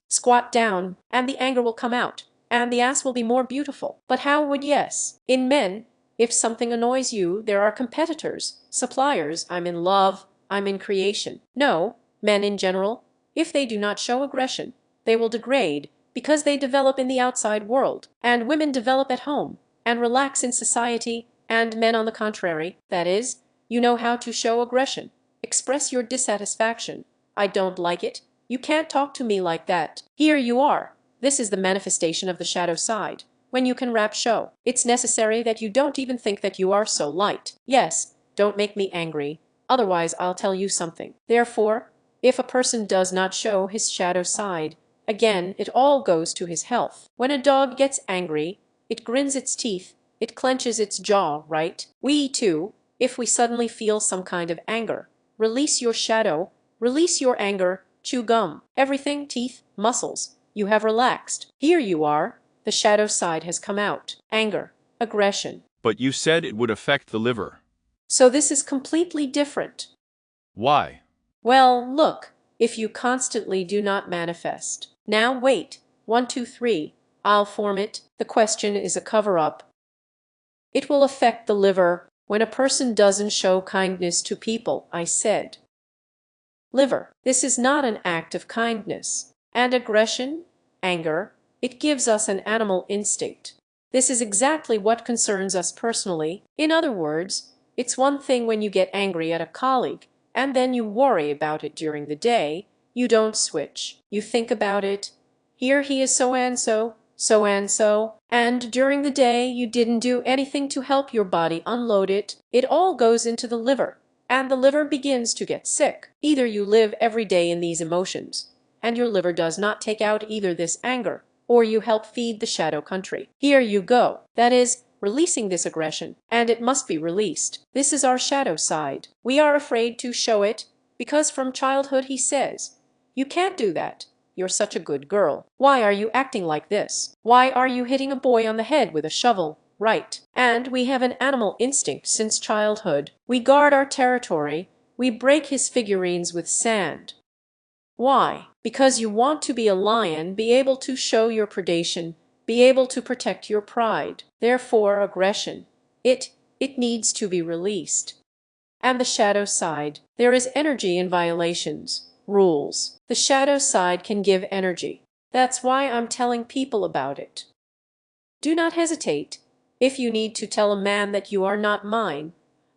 Speaker 1: and the anger will come out, and the ass will be more beautiful. But how would yes? In men, if something annoys you, there are competitors, suppliers, I'm in love, I'm in creation. No, men in general, if they do not show aggression, they will degrade, because they develop in the outside world, and women develop at home, and relax in society, and men on the contrary, that is, you know how to show aggression, express your dissatisfaction. I don't like it, you can't talk to me like that. Here you are. This is the manifestation of the shadow side. When you can rap show, it's necessary that you don't even think that you are so light. Yes, don't make me angry, otherwise I'll tell you something. Therefore, if a person does not show his shadow side, again, it all goes to his health. When a dog gets angry, it grins its teeth, it clenches its jaw, right? We too, if we suddenly feel some kind of anger, release your shadow, release your anger, chew gum, everything, teeth, muscles, you have relaxed. Here you are. The shadow side has come out. Anger, aggression.
Speaker 2: But you said it would affect the liver.
Speaker 1: So this is completely different.
Speaker 2: Why?
Speaker 1: Well, look, if you constantly do not manifest. Now wait, 1, 2, 3, I'll form it. The question is a cover-up. It will affect the liver when a person doesn't show kindness to people, I said. Liver, this is not an act of kindness. And aggression, anger, it gives us an animal instinct. This is exactly what concerns us personally. In other words, it's one thing when you get angry at a colleague, and then you worry about it during the day. You don't switch. You think about it. Here he is so and so, so and so, and during the day you didn't do anything to help your body unload it. It all goes into the liver, and the liver begins to get sick. Either you live every day in these emotions, and your liver does not take out either this anger, or you help feed the shadow country. Here you go. That is, releasing this aggression, and it must be released. This is our shadow side. We are afraid to show it, because from childhood he says, "You can't do that. You're such a good girl. Why are you acting like this? Why are you hitting a boy on the head with a shovel?" Right. And we have an animal instinct since childhood. We guard our territory. We break his figurines with sand. Why? Because you want to be a lion, be able to show your predation, be able to protect your pride. Therefore, aggression. It needs to be released. And the shadow side. There is energy in violations, rules. The shadow side can give energy. That's why I'm telling people about it. Do not hesitate. If you need to tell a man that you are not mine,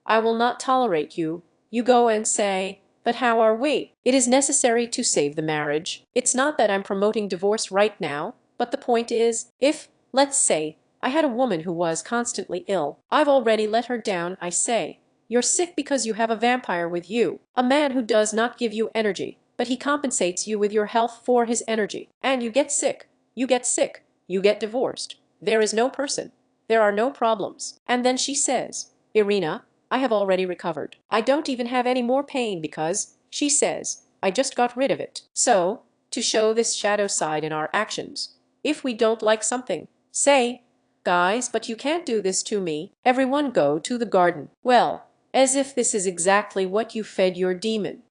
Speaker 1: I will not tolerate you, you go and say, "But how are we?" It is necessary to save the marriage. It's not that I'm promoting divorce right now, but the point is, if, let's say, I had a woman who was constantly ill, I've already let her down, I say, "You're sick because you have a vampire with you, a man who does not give you energy, but he compensates you with your health for his energy, and you get sick, you get sick, you get divorced. There is no person. There are no problems." And then she says, "Irina, I have already recovered. I don't even have any more pain because," she says, "I just got rid of it." So, to show this shadow side in our actions, if we don't like something, say, "Guys, but you can't do this to me. Everyone go to the garden." Well, as if this is exactly what you fed your demon.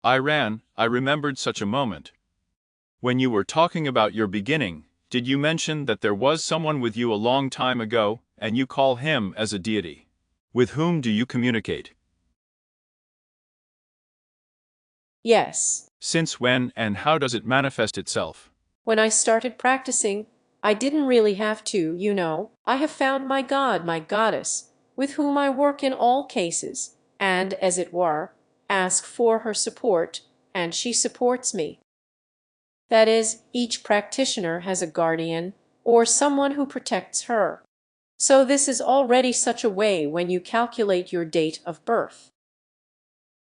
Speaker 2: I remembered such a moment. When you were talking about your beginning, did you mention that there was someone with you a long time ago, and you call him as a deity? With whom do you communicate?
Speaker 1: Yes.
Speaker 2: Since when and how does it manifest itself?
Speaker 1: When I started practicing, I didn't really have to, you know. I have found my god, my goddess, with whom I work in all cases, and, as it were, ask for her support, and she supports me. That is, each practitioner has a guardian, or someone who protects her. So this is already such a way when you calculate your date of birth.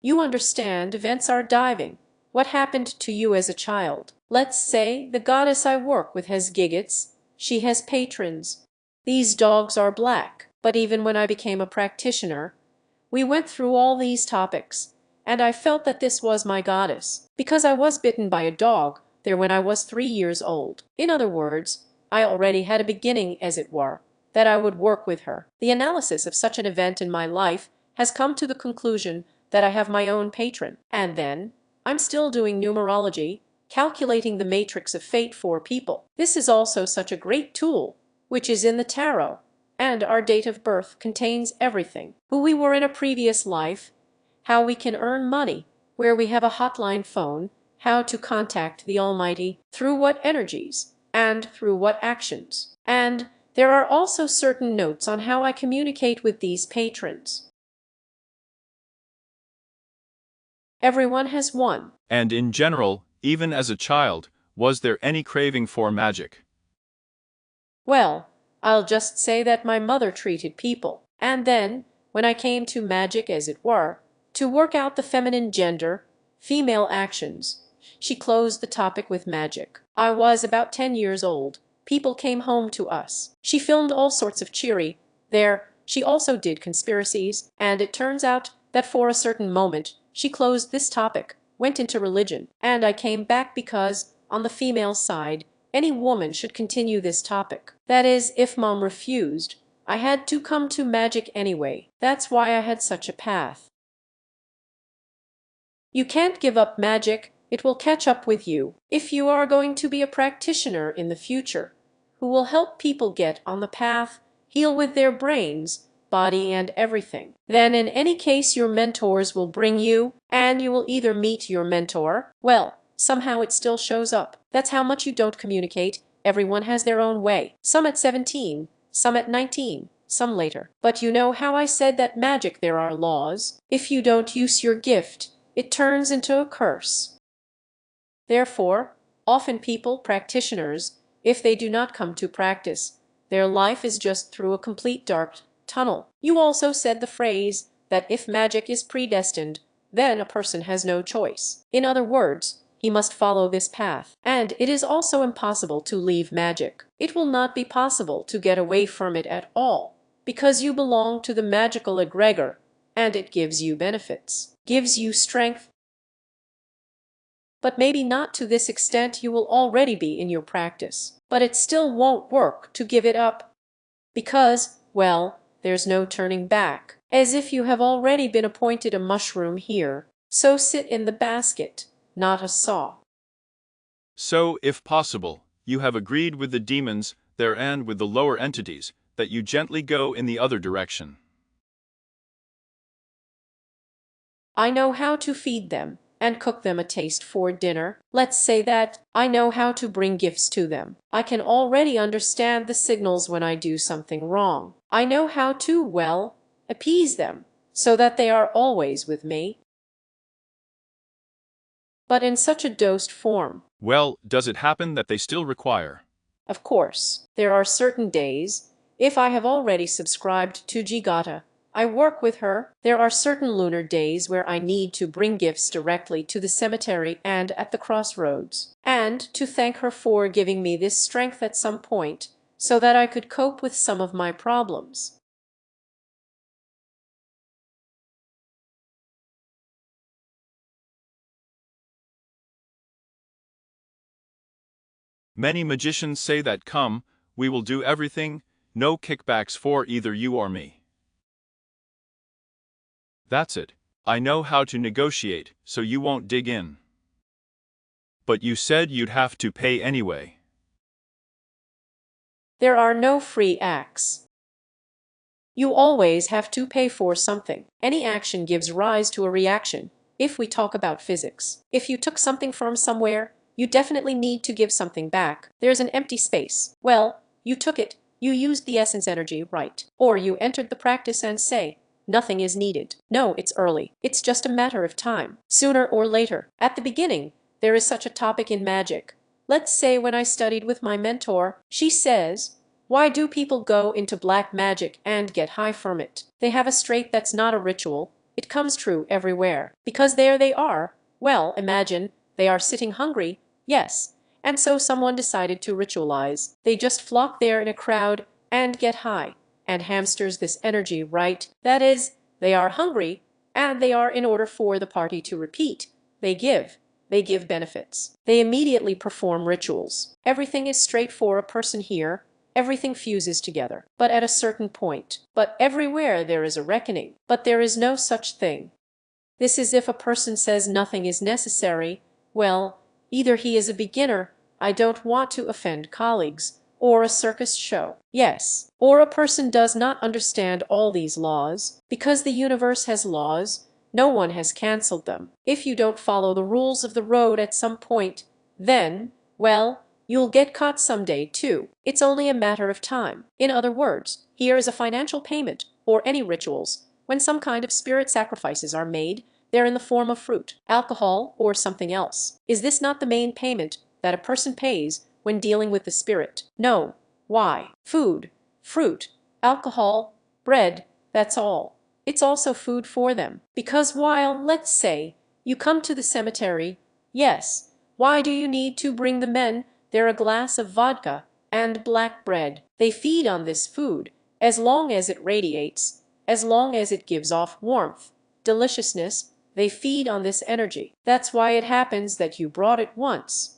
Speaker 1: You understand, events are diving. What happened to you as a child? Let's say the goddess I work with has gigots. She has patrons. These dogs are black. But even when I became a practitioner, we went through all these topics, and I felt that this was my goddess, because I was bitten by a dog there when I was 3 years old. In other words, I already had a beginning, as it were, that I would work with her. The analysis of such an event in my life has come to the conclusion that I have my own patron, and then I'm still doing numerology, calculating the matrix of fate for people. This is also such a great tool, which is in the tarot, and our date of birth contains everything. Who we were in a previous life, how we can earn money, where we have a hotline phone, how to contact the Almighty, through what energies, and through what actions. And there are also certain notes on how I communicate with these patrons. Everyone has one.
Speaker 2: And in general, even as a child, was there any craving for magic?
Speaker 1: Well, I'll just say that my mother treated people. And then, when I came to magic, as it were, to work out the feminine gender, female actions, she closed the topic with magic. I was about 10 years old. People came home to us. She filmed all sorts of cheery. There, she also did conspiracies, and it turns out that for a certain moment, she closed this topic, went into religion, and I came back because, on the female side, any woman should continue this topic. That is, if mom refused, I had to come to magic anyway. That's why I had such a path. You can't give up magic. It will catch up with you. If you are going to be a practitioner in the future, who will help people get on the path, heal with their brains, body and everything, then in any case your mentors will bring you, and you will either meet your mentor, well, somehow it still shows up. That's how much you don't communicate. Everyone has their own way. Some at 17, some at 19, some later. But you know how I said that magic there are laws. If you don't use your gift, it turns into a curse. Therefore, often people, practitioners, if they do not come to practice, their life is just through a complete dark tunnel. You also said the phrase that if magic is predestined, then a person has no choice. In other words, he must follow this path. And it is also impossible to leave magic. It will not be possible to get away from it at all, because you belong to the magical egregor, and it gives you benefits, gives you strength. But maybe not to this extent. You will already be in your practice. But it still won't work to give it up. Because, well, there's no turning back. As if you have already been appointed a mushroom here, so sit in the basket, not a saw.
Speaker 2: So, if possible, you have agreed with the demons there and with the lower entities that you gently go in the other direction.
Speaker 1: I know how to feed them and cook them a taste for dinner. Let's say that I know how to bring gifts to them. I can already understand the signals when I do something wrong. I know how to, well, appease them so that they are always with me. But in such a dosed form.
Speaker 2: Well, does it happen that they still require?
Speaker 1: Of course, there are certain days, if I have already subscribed to Jigata, I work with her. There are certain lunar days where I need to bring gifts directly to the cemetery and at the crossroads, and to thank her for giving me this strength at some point, so that I could cope with some of my problems.
Speaker 2: Many magicians say that come, we will do everything, no kickbacks for either you or me. That's it. I know how to negotiate, so you won't dig in. But you said you'd have to pay anyway.
Speaker 1: There are no free acts. You always have to pay for something. Any action gives rise to a reaction, if we talk about physics. If you took something from somewhere, you definitely need to give something back. There's an empty space. Well, you took it, you used the essence energy, right? Or you entered the practice and say, nothing is needed. No, it's early. It's just a matter of time. Sooner or later. At the beginning, there is such a topic in magic. Let's say when I studied with my mentor, she says, why do people go into black magic and get high from it? They have a trait that's not a ritual. It comes true everywhere. Because there they are. Well, imagine, they are sitting hungry. Yes. And so someone decided to ritualize. They just flock there in a crowd and get high. And hamsters this energy, right? That is, they are hungry, and they are in order for the party to repeat. They give benefits. They immediately perform rituals. Everything is straight for a person here. Everything fuses together. But at a certain point. But everywhere there is a reckoning. But there is no such thing. This is if a person says nothing is necessary. Well, either he is a beginner, I don't want to offend colleagues, or a circus show. Yes. Or a person does not understand all these laws. Because the universe has laws, no one has cancelled them. If you don't follow the rules of the road at some point, then, well, you'll get caught someday too. It's only a matter of time. In other words, here is a financial payment, or any rituals. When some kind of spirit sacrifices are made, they're in the form of fruit, alcohol, or something else. Is this not the main payment that a person pays when dealing with the spirit? No. Why? Food, fruit, alcohol, bread, that's all. It's also food for them. Because while, let's say, you come to the cemetery, yes, why do you need to bring the men there a glass of vodka and black bread? They feed on this food, as long as it radiates, as long as it gives off warmth, deliciousness, they feed on this energy. That's why it happens that you brought it once.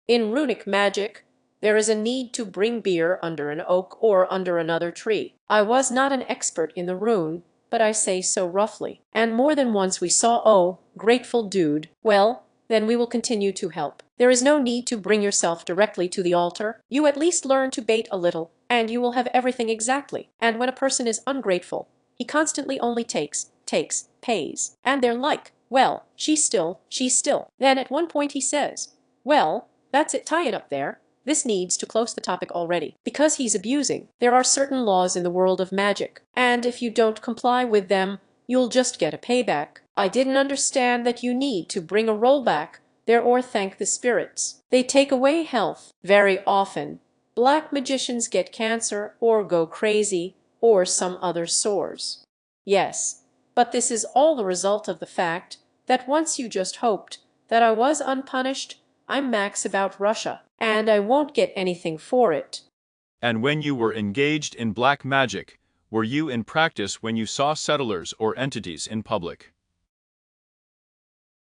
Speaker 1: In runic magic, there is a need to bring beer under an oak or under another tree. I was not an expert in the rune, but I say so roughly. And more than once we saw, oh, grateful dude. Well, then we will continue to help. There is no need to bring yourself directly to the altar. You at least learn to bait a little, and you will have everything exactly. And when a person is ungrateful, he constantly only takes, pays. And they're like, well, she's still. Then at one point he says, well, that's it, tie it up there. This needs to close the topic already. Because he's abusing, there are certain laws in the world of magic, and if you don't comply with them, you'll just get a payback. I didn't understand that you need to bring a rollback there or thank the spirits. They take away health. Very often, black magicians get cancer or go crazy or some other sores. Yes, but this is all the result of the fact that once you just hoped that I was unpunished, I'm Max about Russia, and I won't get anything for it.
Speaker 2: And when you were engaged in black magic, were you in practice when you saw settlers or entities in public?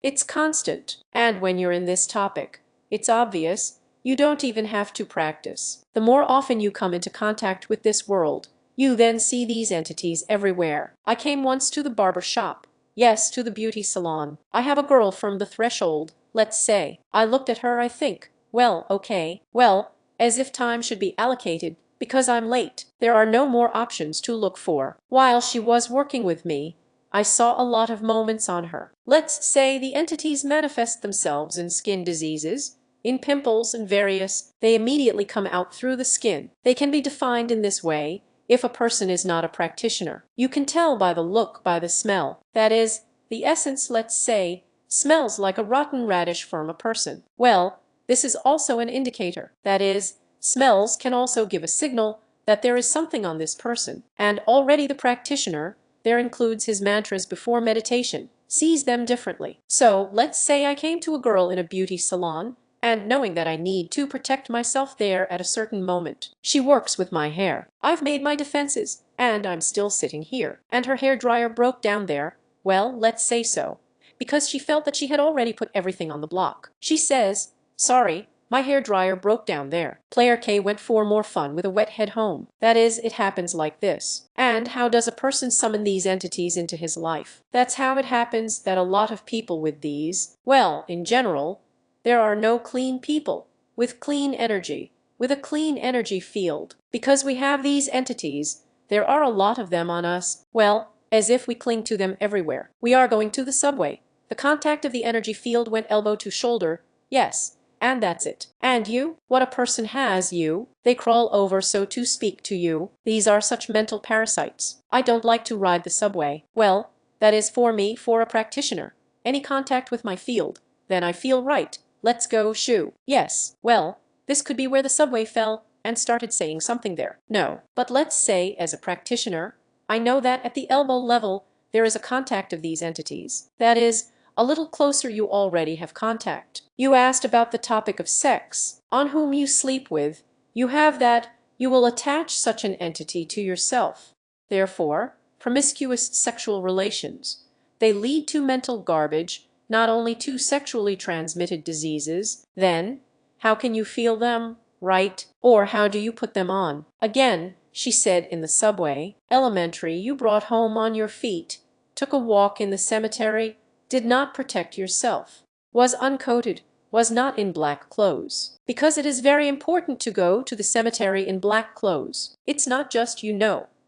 Speaker 1: It's constant, and when you're in this topic, it's obvious, you don't even have to practice. The more often you come into contact with this world, you then see these entities everywhere. I came once to the barber shop. Yes, to the beauty salon. I have a girl from the threshold, let's say. I looked at her, I think, well, okay, well, as if time should be allocated, because I'm late. There are no more options to look for. While she was working with me, I saw a lot of moments on her. Let's say the entities manifest themselves in skin diseases, in pimples and various, they immediately come out through the skin. They can be defined in this way if a person is not a practitioner. You can tell by the look, by the smell. That is, the essence, let's say, smells like a rotten radish from a person. Well, this is also an indicator. That is, smells can also give a signal that there is something on this person. And already the practitioner, there includes his mantras before meditation, sees them differently. So let's say I came to a girl in a beauty salon, and knowing that I need to protect myself there at a certain moment. She works with my hair. I've made my defenses, and I'm still sitting here. And her hair dryer broke down there. Well, let's say so. Because she felt that she had already put everything on the block. She says, sorry, my hair dryer broke down there. Player K went for more fun with a wet head home. That is, it happens like this. And how does a person summon these entities into his life? That's how it happens that a lot of people with these, well, in general, there are no clean people with clean energy, with a clean energy field. Because we have these entities, there are a lot of them on us, well, as if we cling to them everywhere. We are going to the subway. The contact of the energy field went elbow to shoulder, yes, and that's it. And you, what a person has you, they crawl over so to speak to you. These are such mental parasites. I don't like to ride the subway. Well, that is for me, for a practitioner. Any contact with my field, then I feel right. Let's go shoo. Yes, well, this could be where the subway fell and started saying something there. No, but let's say as a practitioner, I know that at the elbow level there is a contact of these entities. That is, a little closer you already have contact. You asked about the topic of sex. On whom you sleep with, you have that, you will attach such an entity to yourself. Therefore, promiscuous sexual relations, they lead to mental garbage, not only to sexually transmitted diseases. Then, how can you feel them, right? Or how do you put them on? Again, she said in the subway, elementary, you brought home on your feet, took a walk in the cemetery, did not protect yourself, was uncoated, was not in black clothes. Because it is very important to go to the cemetery in black clothes. It's not just,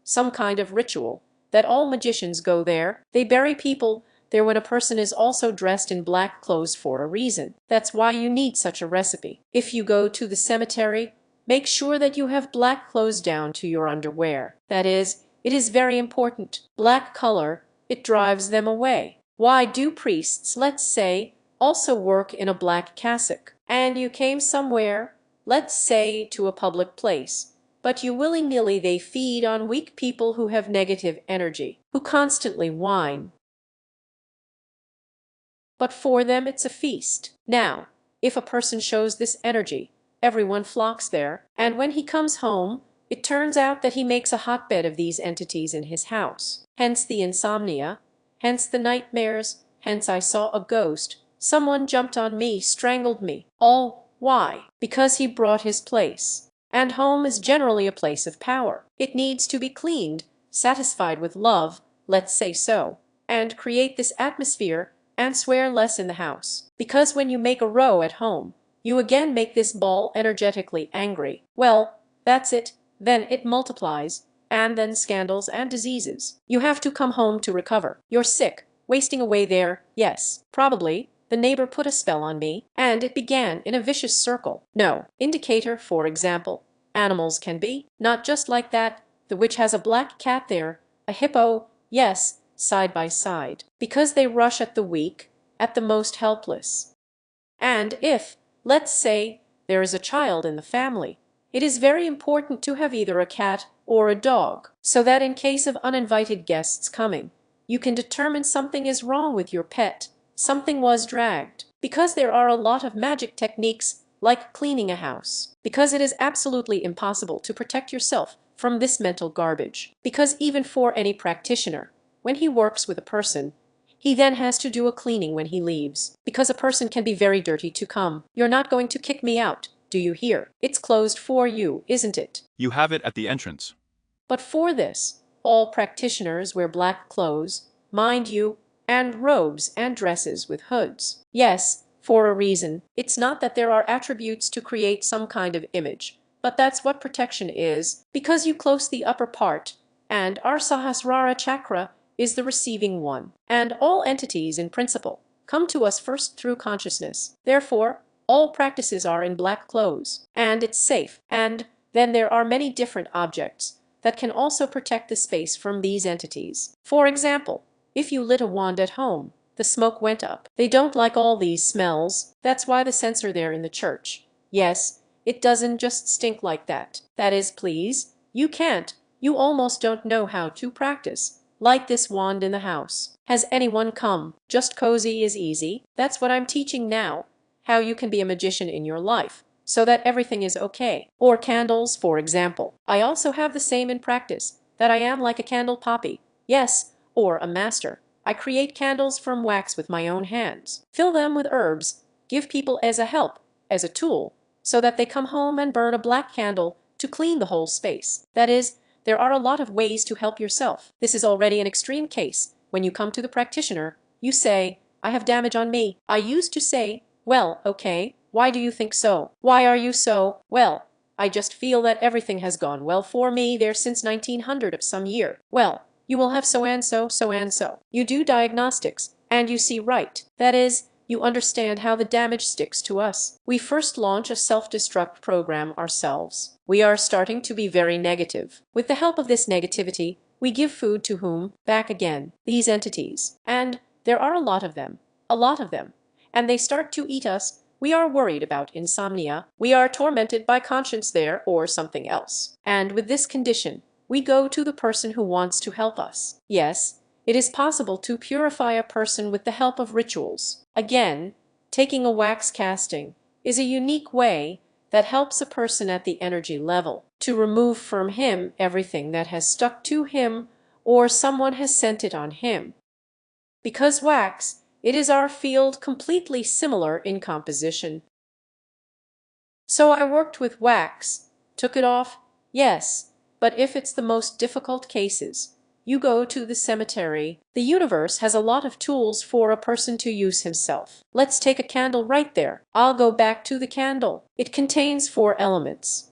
Speaker 1: some kind of ritual, that all magicians go there. They bury people there when a person is also dressed in black clothes for a reason. That's why you need such a recipe. If you go to the cemetery, make sure that you have black clothes down to your underwear. That is, it is very important. Black color, it drives them away. Why do priests, let's say, also work in a black cassock? And you came somewhere, let's say to a public place, but you willy-nilly they feed on weak people who have negative energy, who constantly whine. But for them it's a feast. Now, if a person shows this energy, everyone flocks there, and when he comes home, it turns out that he makes a hotbed of these entities in his house. Hence the insomnia, hence the nightmares, hence I saw a ghost, someone jumped on me, strangled me. All why? Because he brought his place. And home is generally a place of power. It needs to be cleaned, satisfied with love, let's say so, and create this atmosphere, and swear less in the house. Because when you make a row at home, you again make this ball energetically angry. Well, that's it, then it multiplies, and then scandals and diseases. You have to come home to recover. You're sick, wasting away there, yes, probably, The neighbor put a spell on me, and it began in a vicious circle. No. Indicator, for example. Animals can be, not just like that, the witch has a black cat there, a hippo, yes, side by side, because they rush at the weak, at the most helpless. And if, let's say, there is a child in the family, it is very important to have either a cat or a dog, so that in case of uninvited guests coming, you can determine something is wrong with your pet, something was dragged, because there are a lot of magic techniques like cleaning a house, because it is absolutely impossible to protect yourself from this mental garbage, because even for any practitioner, when he works with a person, he then has to do a cleaning when he leaves, because a person can be very dirty to come. You're not going to kick me out, do you hear? It's closed for you, isn't it?
Speaker 2: You have it at the entrance.
Speaker 1: But for this, all practitioners wear black clothes, mind you, and robes and dresses with hoods. Yes, for a reason. It's not that there are attributes to create some kind of image, but that's what protection is, because you close the upper part, and our Sahasrara chakra is the receiving one. And all entities in principle come to us first through consciousness. Therefore, all practices are in black clothes, and it's safe. And then there are many different objects that can also protect the space from these entities. For example, if you lit a wand at home, the smoke went up. They don't like all these smells. That's why the censer there in the church. Yes, it doesn't just stink like that. That is, please, you can't. You almost don't know how to practice. Light this wand in the house. Has anyone come? Just cozy is easy. That's what I'm teaching now. How you can be a magician in your life, so that everything is okay. Or candles, for example. I also have the same in practice, that I am like a candle poppy. Yes, or a master. I create candles from wax with my own hands. Fill them with herbs. Give people as a help, as a tool, so that they come home and burn a black candle to clean the whole space. That is, there are a lot of ways to help yourself. This is already an extreme case. When you come to the practitioner, you say, I have damage on me. I used to say, well, okay, why do you think so? Why are you so? Well, I just feel that everything has gone well for me there since 1900 of some year. Well, you will have so and so, so and so. You do diagnostics, and you see right. That is, you understand how the damage sticks to us. We first launch a self-destruct program ourselves. We are starting to be very negative. With the help of this negativity, we give food to whom? Back again, these entities. And there are a lot of them. A lot of them. And they start to eat us. We are worried about insomnia. We are tormented by conscience there or something else. And with this condition, we go to the person who wants to help us. Yes, it is possible to purify a person with the help of rituals. Again, taking a wax casting is a unique way that helps a person at the energy level to remove from him everything that has stuck to him or someone has sent it on him. Because wax, it is our field completely similar in composition. So I worked with wax, took it off, yes, but if it's the most difficult cases, you go to the cemetery. The universe has a lot of tools for a person to use himself. Let's take a candle right there. I'll go back to the candle. It contains 4 elements.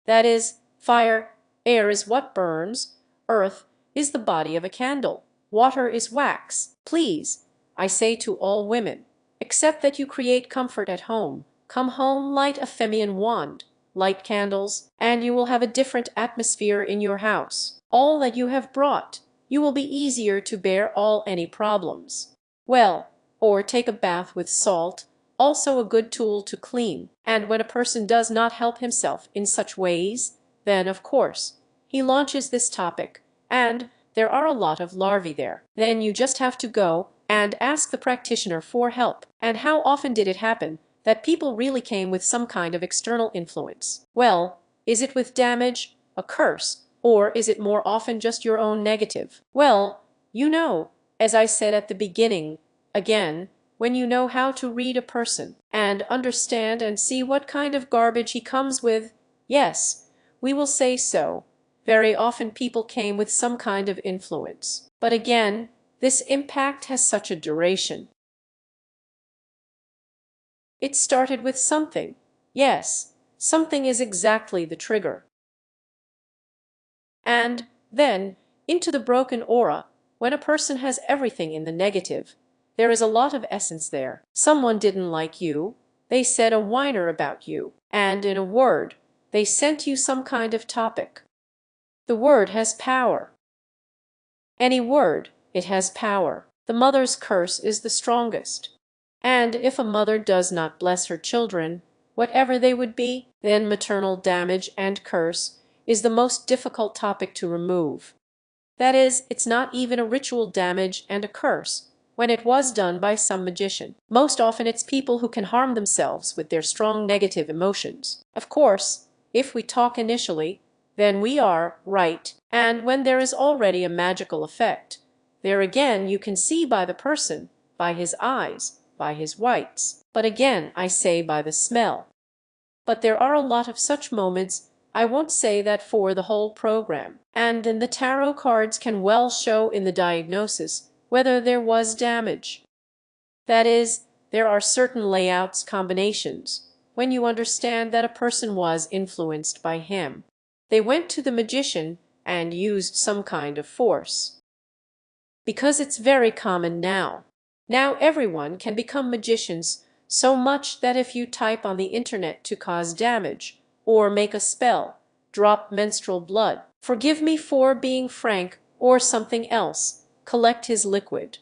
Speaker 1: That is, fire, air is what burns, earth is the body of a candle, water is wax. Please, I say to all women, except that you create comfort at home, come home, light a feminine wand, light candles, and you will have a different atmosphere in your house. All that you have brought, you will be easier to bear all any problems. Well, or take a bath with salt, also a good tool to clean. And when a person does not help himself in such ways, then, of course, he launches this topic, and there are a lot of larvae there. Then you just have to go and ask the practitioner for help. And how often did it happen that people really came with some kind of external influence? Well, is it with damage, a curse, or is it more often just your own negative? Well, you know, as I said at the beginning, again, when you know how to read a person and understand and see what kind of garbage he comes with, yes, we will say so. Very often people came with some kind of influence. But again, this impact has such a duration. It started with something. Yes, something is exactly the trigger. And then, into the broken aura, when a person has everything in the negative, There is a lot of essence there. Someone didn't like you, they said a whiner about you, and in a word, they sent you some kind of topic. The word has power. Any word, it has power. The mother's curse is the strongest. And if a mother does not bless her children, whatever they would be, then maternal damage and curse is the most difficult topic to remove. That is, it's not even a ritual damage and a curse when it was done by some magician. Most often it's people who can harm themselves with their strong negative emotions. Of course, if we talk initially, then we are right, and when there is already a magical effect, there again you can see by the person, by his eyes, by his whites, but again I say by the smell. But there are a lot of such moments. I won't say that for the whole program, and then the tarot cards can well show in the diagnosis whether there was damage. That is, there are certain layouts combinations when you understand that a person was influenced by him. They went to the magician and used some kind of force. Because it's very common now. Now everyone can become magicians, so much that if you type on the internet to cause damage, or make a spell, drop menstrual blood, forgive me for being frank, or something else, collect his liquid.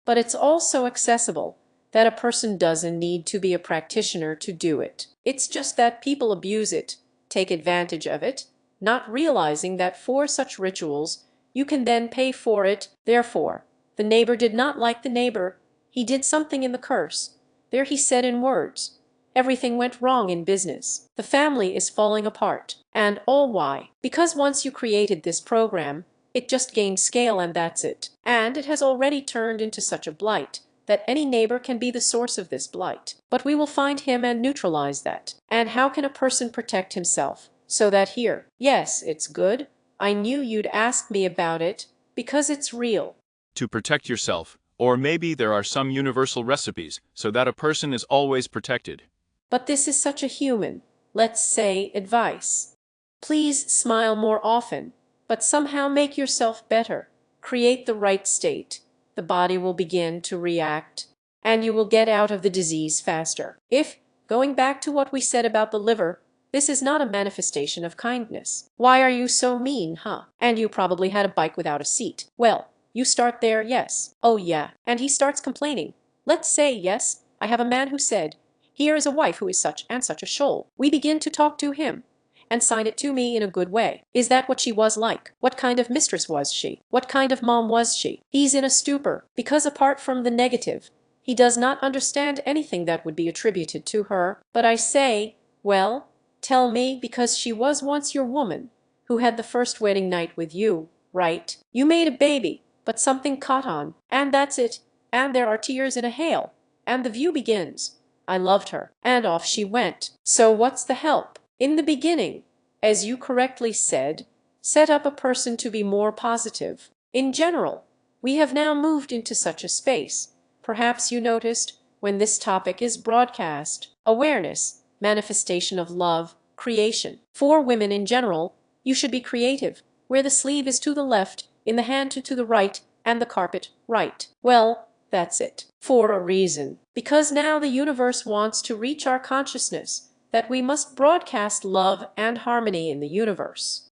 Speaker 1: But it's also accessible that a person doesn't need to be a practitioner to do it. It's just that people abuse it, take advantage of it, not realizing that for such rituals you can then pay for it. Therefore, the neighbor did not like the neighbor, he did something in the curse. There he said in words, everything went wrong in business. The family is falling apart. And all why? Because once you created this program, it just gained scale and that's it. And it has already turned into such a blight that any neighbor can be the source of this blight. But we will find him and neutralize that. And how can a person protect himself? So that here, yes, it's good. I knew you'd ask me about it, because it's real.
Speaker 2: To protect yourself, or maybe there are some universal recipes so that a person is always protected.
Speaker 1: But this is such a human, let's say, advice. Please smile more often, but somehow make yourself better. Create the right state. The body will begin to react, and you will get out of the disease faster. If, going back to what we said about the liver, this is not a manifestation of kindness. Why are you so mean, huh? And you probably had a bike without a seat. Well, you start there, yes. Oh yeah, and he starts complaining. Let's say, yes, I have a man who said, here is a wife who is such and such a shoal. We begin to talk to him, and sign it to me in a good way. Is that what she was like? What kind of mistress was she? What kind of mom was she? He's in a stupor, because apart from the negative, he does not understand anything that would be attributed to her. But I say, well, tell me, because she was once your woman, who had the first wedding night with you, right? You made a baby, but something caught on, and that's it, and there are tears in a hail, and the view begins. I loved her, and off she went. So what's the help? In the beginning, as you correctly said, set up a person to be more positive. In general, we have now moved into such a space. Perhaps you noticed, when this topic is broadcast, awareness, manifestation of love, creation. For women in general, you should be creative, where the sleeve is to the left, in the hand to the right, and the carpet right. Well, that's it. For a reason. Because now the universe wants to reach our consciousness that we must broadcast love and harmony in the universe.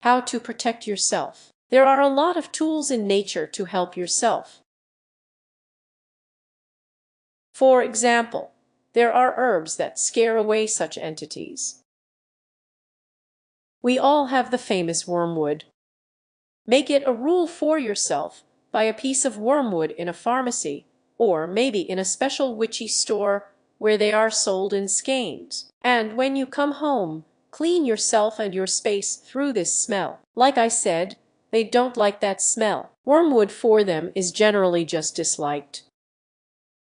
Speaker 1: How to protect yourself. There are a lot of tools in nature to help yourself. For example, there are herbs that scare away such entities. We all have the famous wormwood. Make it a rule for yourself. Buy a piece of wormwood in a pharmacy, or maybe in a special witchy store where they are sold in skeins. And when you come home, clean yourself and your space through this smell. Like I said, they don't like that smell. Wormwood for them is generally just disliked.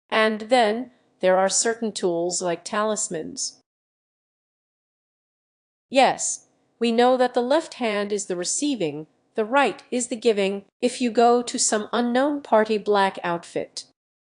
Speaker 1: And then there are certain tools like talismans. Yes, we know that the left hand is the receiving, the right is the giving. If you go to some unknown party black outfit.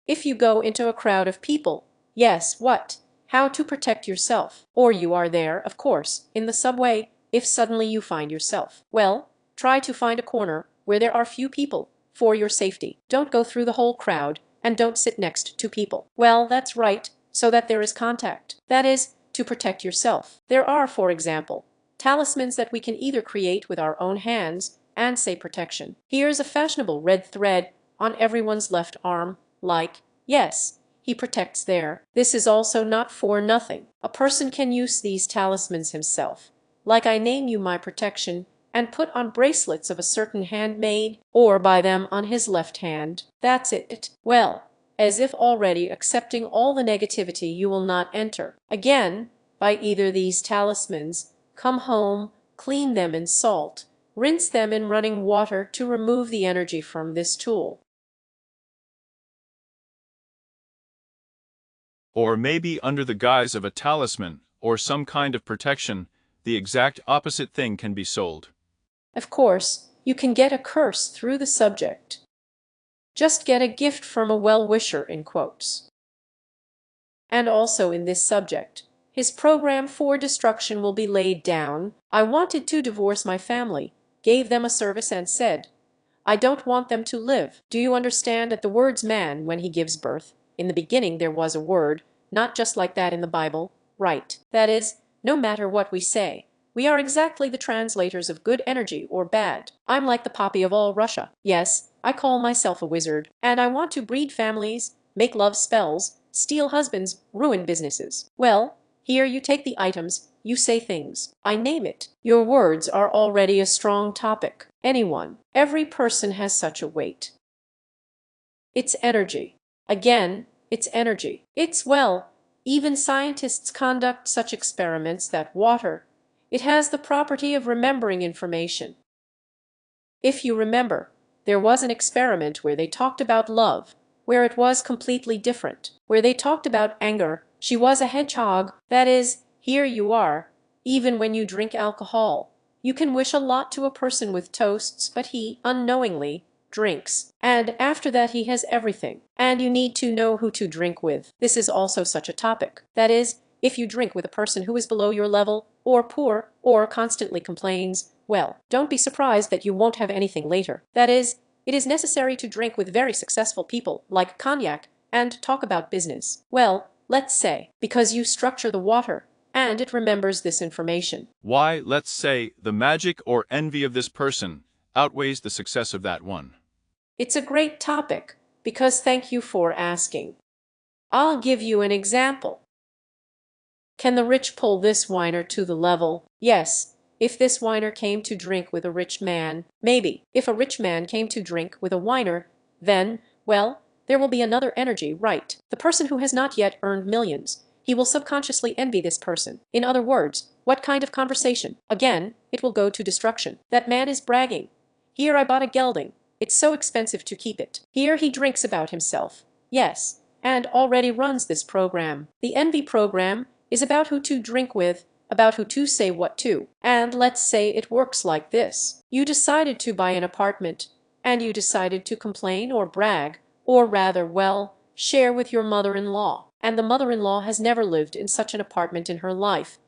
Speaker 1: If you go into a crowd of people, yes, what? How to protect yourself. Or you are there, of course, in the subway, if suddenly you find yourself. Well, try to find a corner where there are few people, for your safety. Don't go through the whole crowd, and don't sit next to people. Well, that's right, so that there is contact. That is, to protect yourself. There are, for example, talismans that we can either create with our own hands and say protection. Here's a fashionable red thread on everyone's left arm, like, yes, he protects there. This is also not for nothing. A person can use these talismans himself, like I name you my protection, and put on bracelets of a certain handmade, or buy them on his left hand. That's it. Well, as if already accepting all the negativity you will not enter again by either these talismans, come home, clean them in salt, rinse them in running water to remove the energy from this tool.
Speaker 2: Or maybe under the guise of a talisman or some kind of protection, the exact opposite thing can be sold.
Speaker 1: Of course, you can get a curse through the subject. Just get a gift from a well-wisher in quotes. And also in this subject, his program for destruction will be laid down. I wanted to divorce my family, gave them a service and said, I don't want them to live. Do you understand that the words man when he gives birth? In the beginning there was a word, not just like that in the Bible, right? That is, no matter what we say, we are exactly the translators of good energy or bad. I'm like the poppy of all Russia. Yes, I call myself a wizard, and I want to breed families, make love spells, steal husbands, ruin businesses. Well, here you take the items, you say things. I name it. Your words are already a strong topic. Anyone, every person has such a weight. It's energy. Again, it's energy. It's, well, even scientists conduct such experiments that water, it has the property of remembering information. If you remember, there was an experiment where they talked about love, where it was completely different, where they talked about anger. She was a hedgehog. That is, here you are, even when you drink alcohol. You can wish a lot to a person with toasts, but he, unknowingly, drinks. And after that he has everything. And you need to know who to drink with. This is also such a topic. That is, if you drink with a person who is below your level, or poor, or constantly complains, well, don't be surprised that you won't have anything later. That is, it is necessary to drink with very successful people, like cognac, and talk about business. Well, let's say, because you structure the water, and it remembers this information.
Speaker 2: Why, let's say, the magic or envy of this person outweighs the success of that one.
Speaker 1: It's a great topic, because thank you for asking. I'll give you an example. Can the rich pull this whiner to the level? Yes, if this whiner came to drink with a rich man, maybe. If a rich man came to drink with a whiner, then, well, there will be another energy, right? The person who has not yet earned millions, he will subconsciously envy this person. In other words, what kind of conversation? Again, it will go to destruction. That man is bragging. Here I bought a gelding. It's so expensive to keep it. Here he drinks about himself. Yes, and already runs this program. The envy program is about who to drink with, about who to say what to. And let's say it works like this. You decided to buy an apartment, and you decided to complain or brag, or rather, well, share with your mother-in-law. And the mother-in-law has never lived in such an apartment in her life.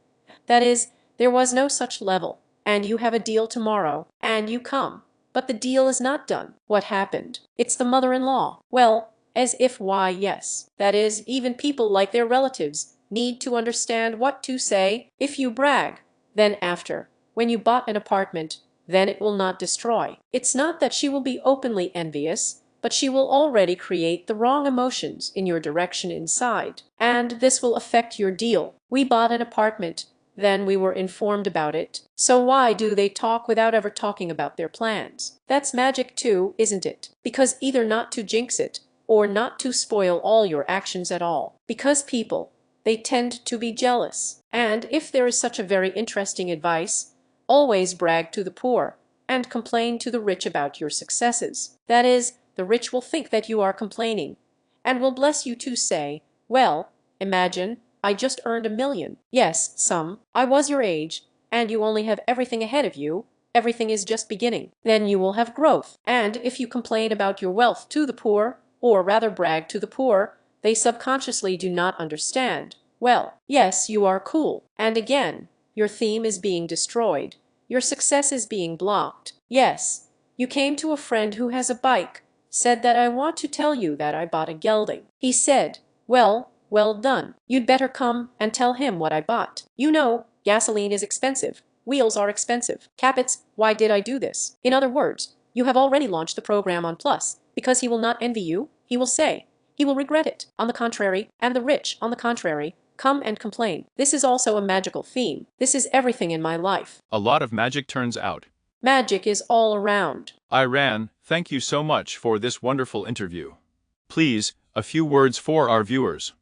Speaker 1: That is, there was no such level. And you have a deal tomorrow, and you come. But the deal is not done. What happened? It's the mother-in-law. Well, as if why, yes. That is, even people like their relatives need to understand what to say. If you brag, then after, when you bought an apartment, then it will not destroy. It's not that she will be openly envious, but she will already create the wrong emotions in your direction inside. And this will affect your deal. We bought an apartment, then we were informed about it. So why do they talk without ever talking about their plans? That's magic too, isn't it? Because either not to jinx it, or not to spoil all your actions at all. Because people, they tend to be jealous. And if there is such a very interesting advice, always brag to the poor, and complain to the rich about your successes. That is, the rich will think that you are complaining, and will bless you to say, well, imagine, I just earned 1,000,000. Yes, some. I was your age, and you only have everything ahead of you. Everything is just beginning. Then you will have growth. And if you complain about your wealth to the poor, or rather brag to the poor, they subconsciously do not understand. Well, yes, you are cool. And again, your theme is being destroyed. Your success is being blocked. Yes, You came to a friend who has a bike, said that I want to tell you that I bought a gelding. He said, well done. You'd better come and tell him what I bought. You know, gasoline is expensive. Wheels are expensive. Capits, why did I do this? In other words, you have already launched the program on Plus, because he will not envy you, he will say. He will regret it, on the contrary, and the rich, on the contrary, come and complain. This is also a magical theme. This is everything in my life.
Speaker 2: A lot of magic turns out.
Speaker 1: Magic is all around.
Speaker 2: Irene, thank you so much for this wonderful interview. Please, a few words for our viewers.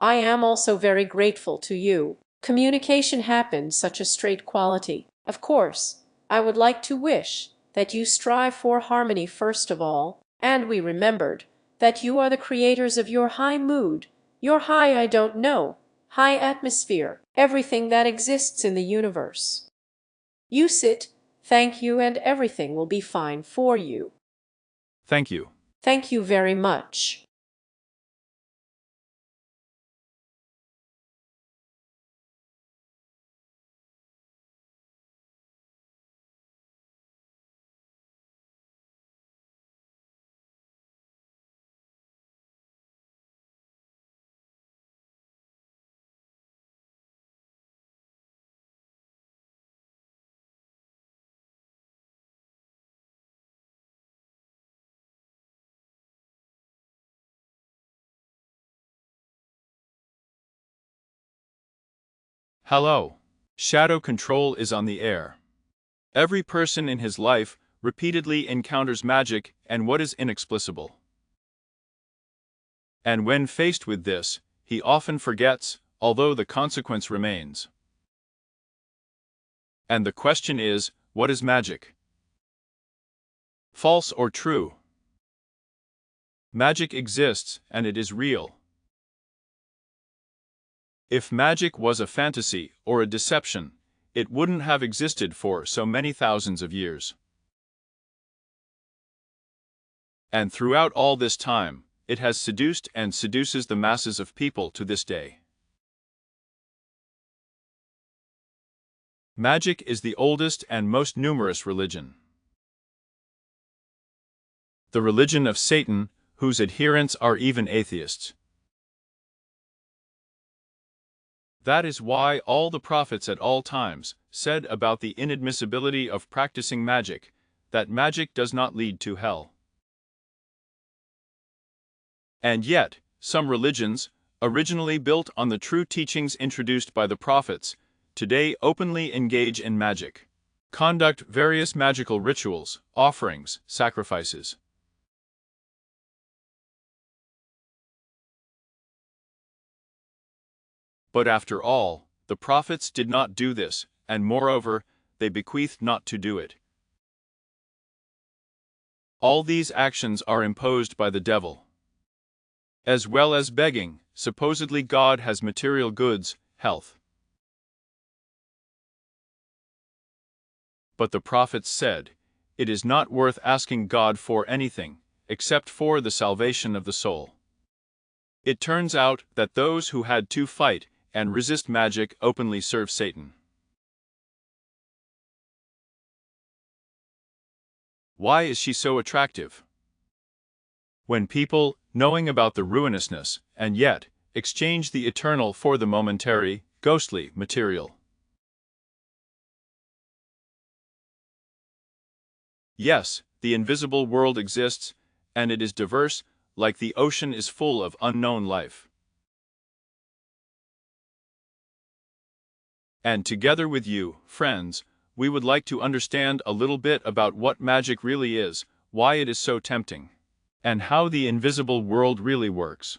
Speaker 1: I am also very grateful to you. Communication happens such a straight quality. Of course, I would like to wish that you strive for harmony first of all, and we remembered that you are the creators of your high mood, your high I don't know, high atmosphere, everything that exists in the universe. You sit, thank you, and everything will be fine for you.
Speaker 2: Thank you.
Speaker 1: Thank you very much.
Speaker 2: Hello. Shadow control is on the air. Every person in his life repeatedly encounters magic and what is inexplicable. And when faced with this, he often forgets, although the consequence remains. And the question is, what is magic? False or true? Magic exists, and it is real. If magic was a fantasy or a deception, it wouldn't have existed for so many thousands of years. And throughout all this time, it has seduced and seduces the masses of people to this day. Magic is the oldest and most numerous religion. The religion of Satan, whose adherents are even atheists. That is why all the prophets at all times said about the inadmissibility of practicing magic, that magic does not lead to hell. And yet, some religions, originally built on the true teachings introduced by the prophets, today openly engage in magic, conduct various magical rituals, offerings, sacrifices. But after all, the prophets did not do this, and moreover, they bequeathed not to do it. All these actions are imposed by the devil. As well as begging, supposedly God has material goods, health. But the prophets said, it is not worth asking God for anything, except for the salvation of the soul. It turns out that those who had to fight and resist magic openly serve Satan. Why is she so attractive? When people, knowing about the ruinousness, and yet, exchange the eternal for the momentary, ghostly material. Yes, the invisible world exists, and it is diverse, like the ocean is full of unknown life. And together with you, friends, we would like to understand a little bit about what magic really is, why it is so tempting, and how the invisible world really works.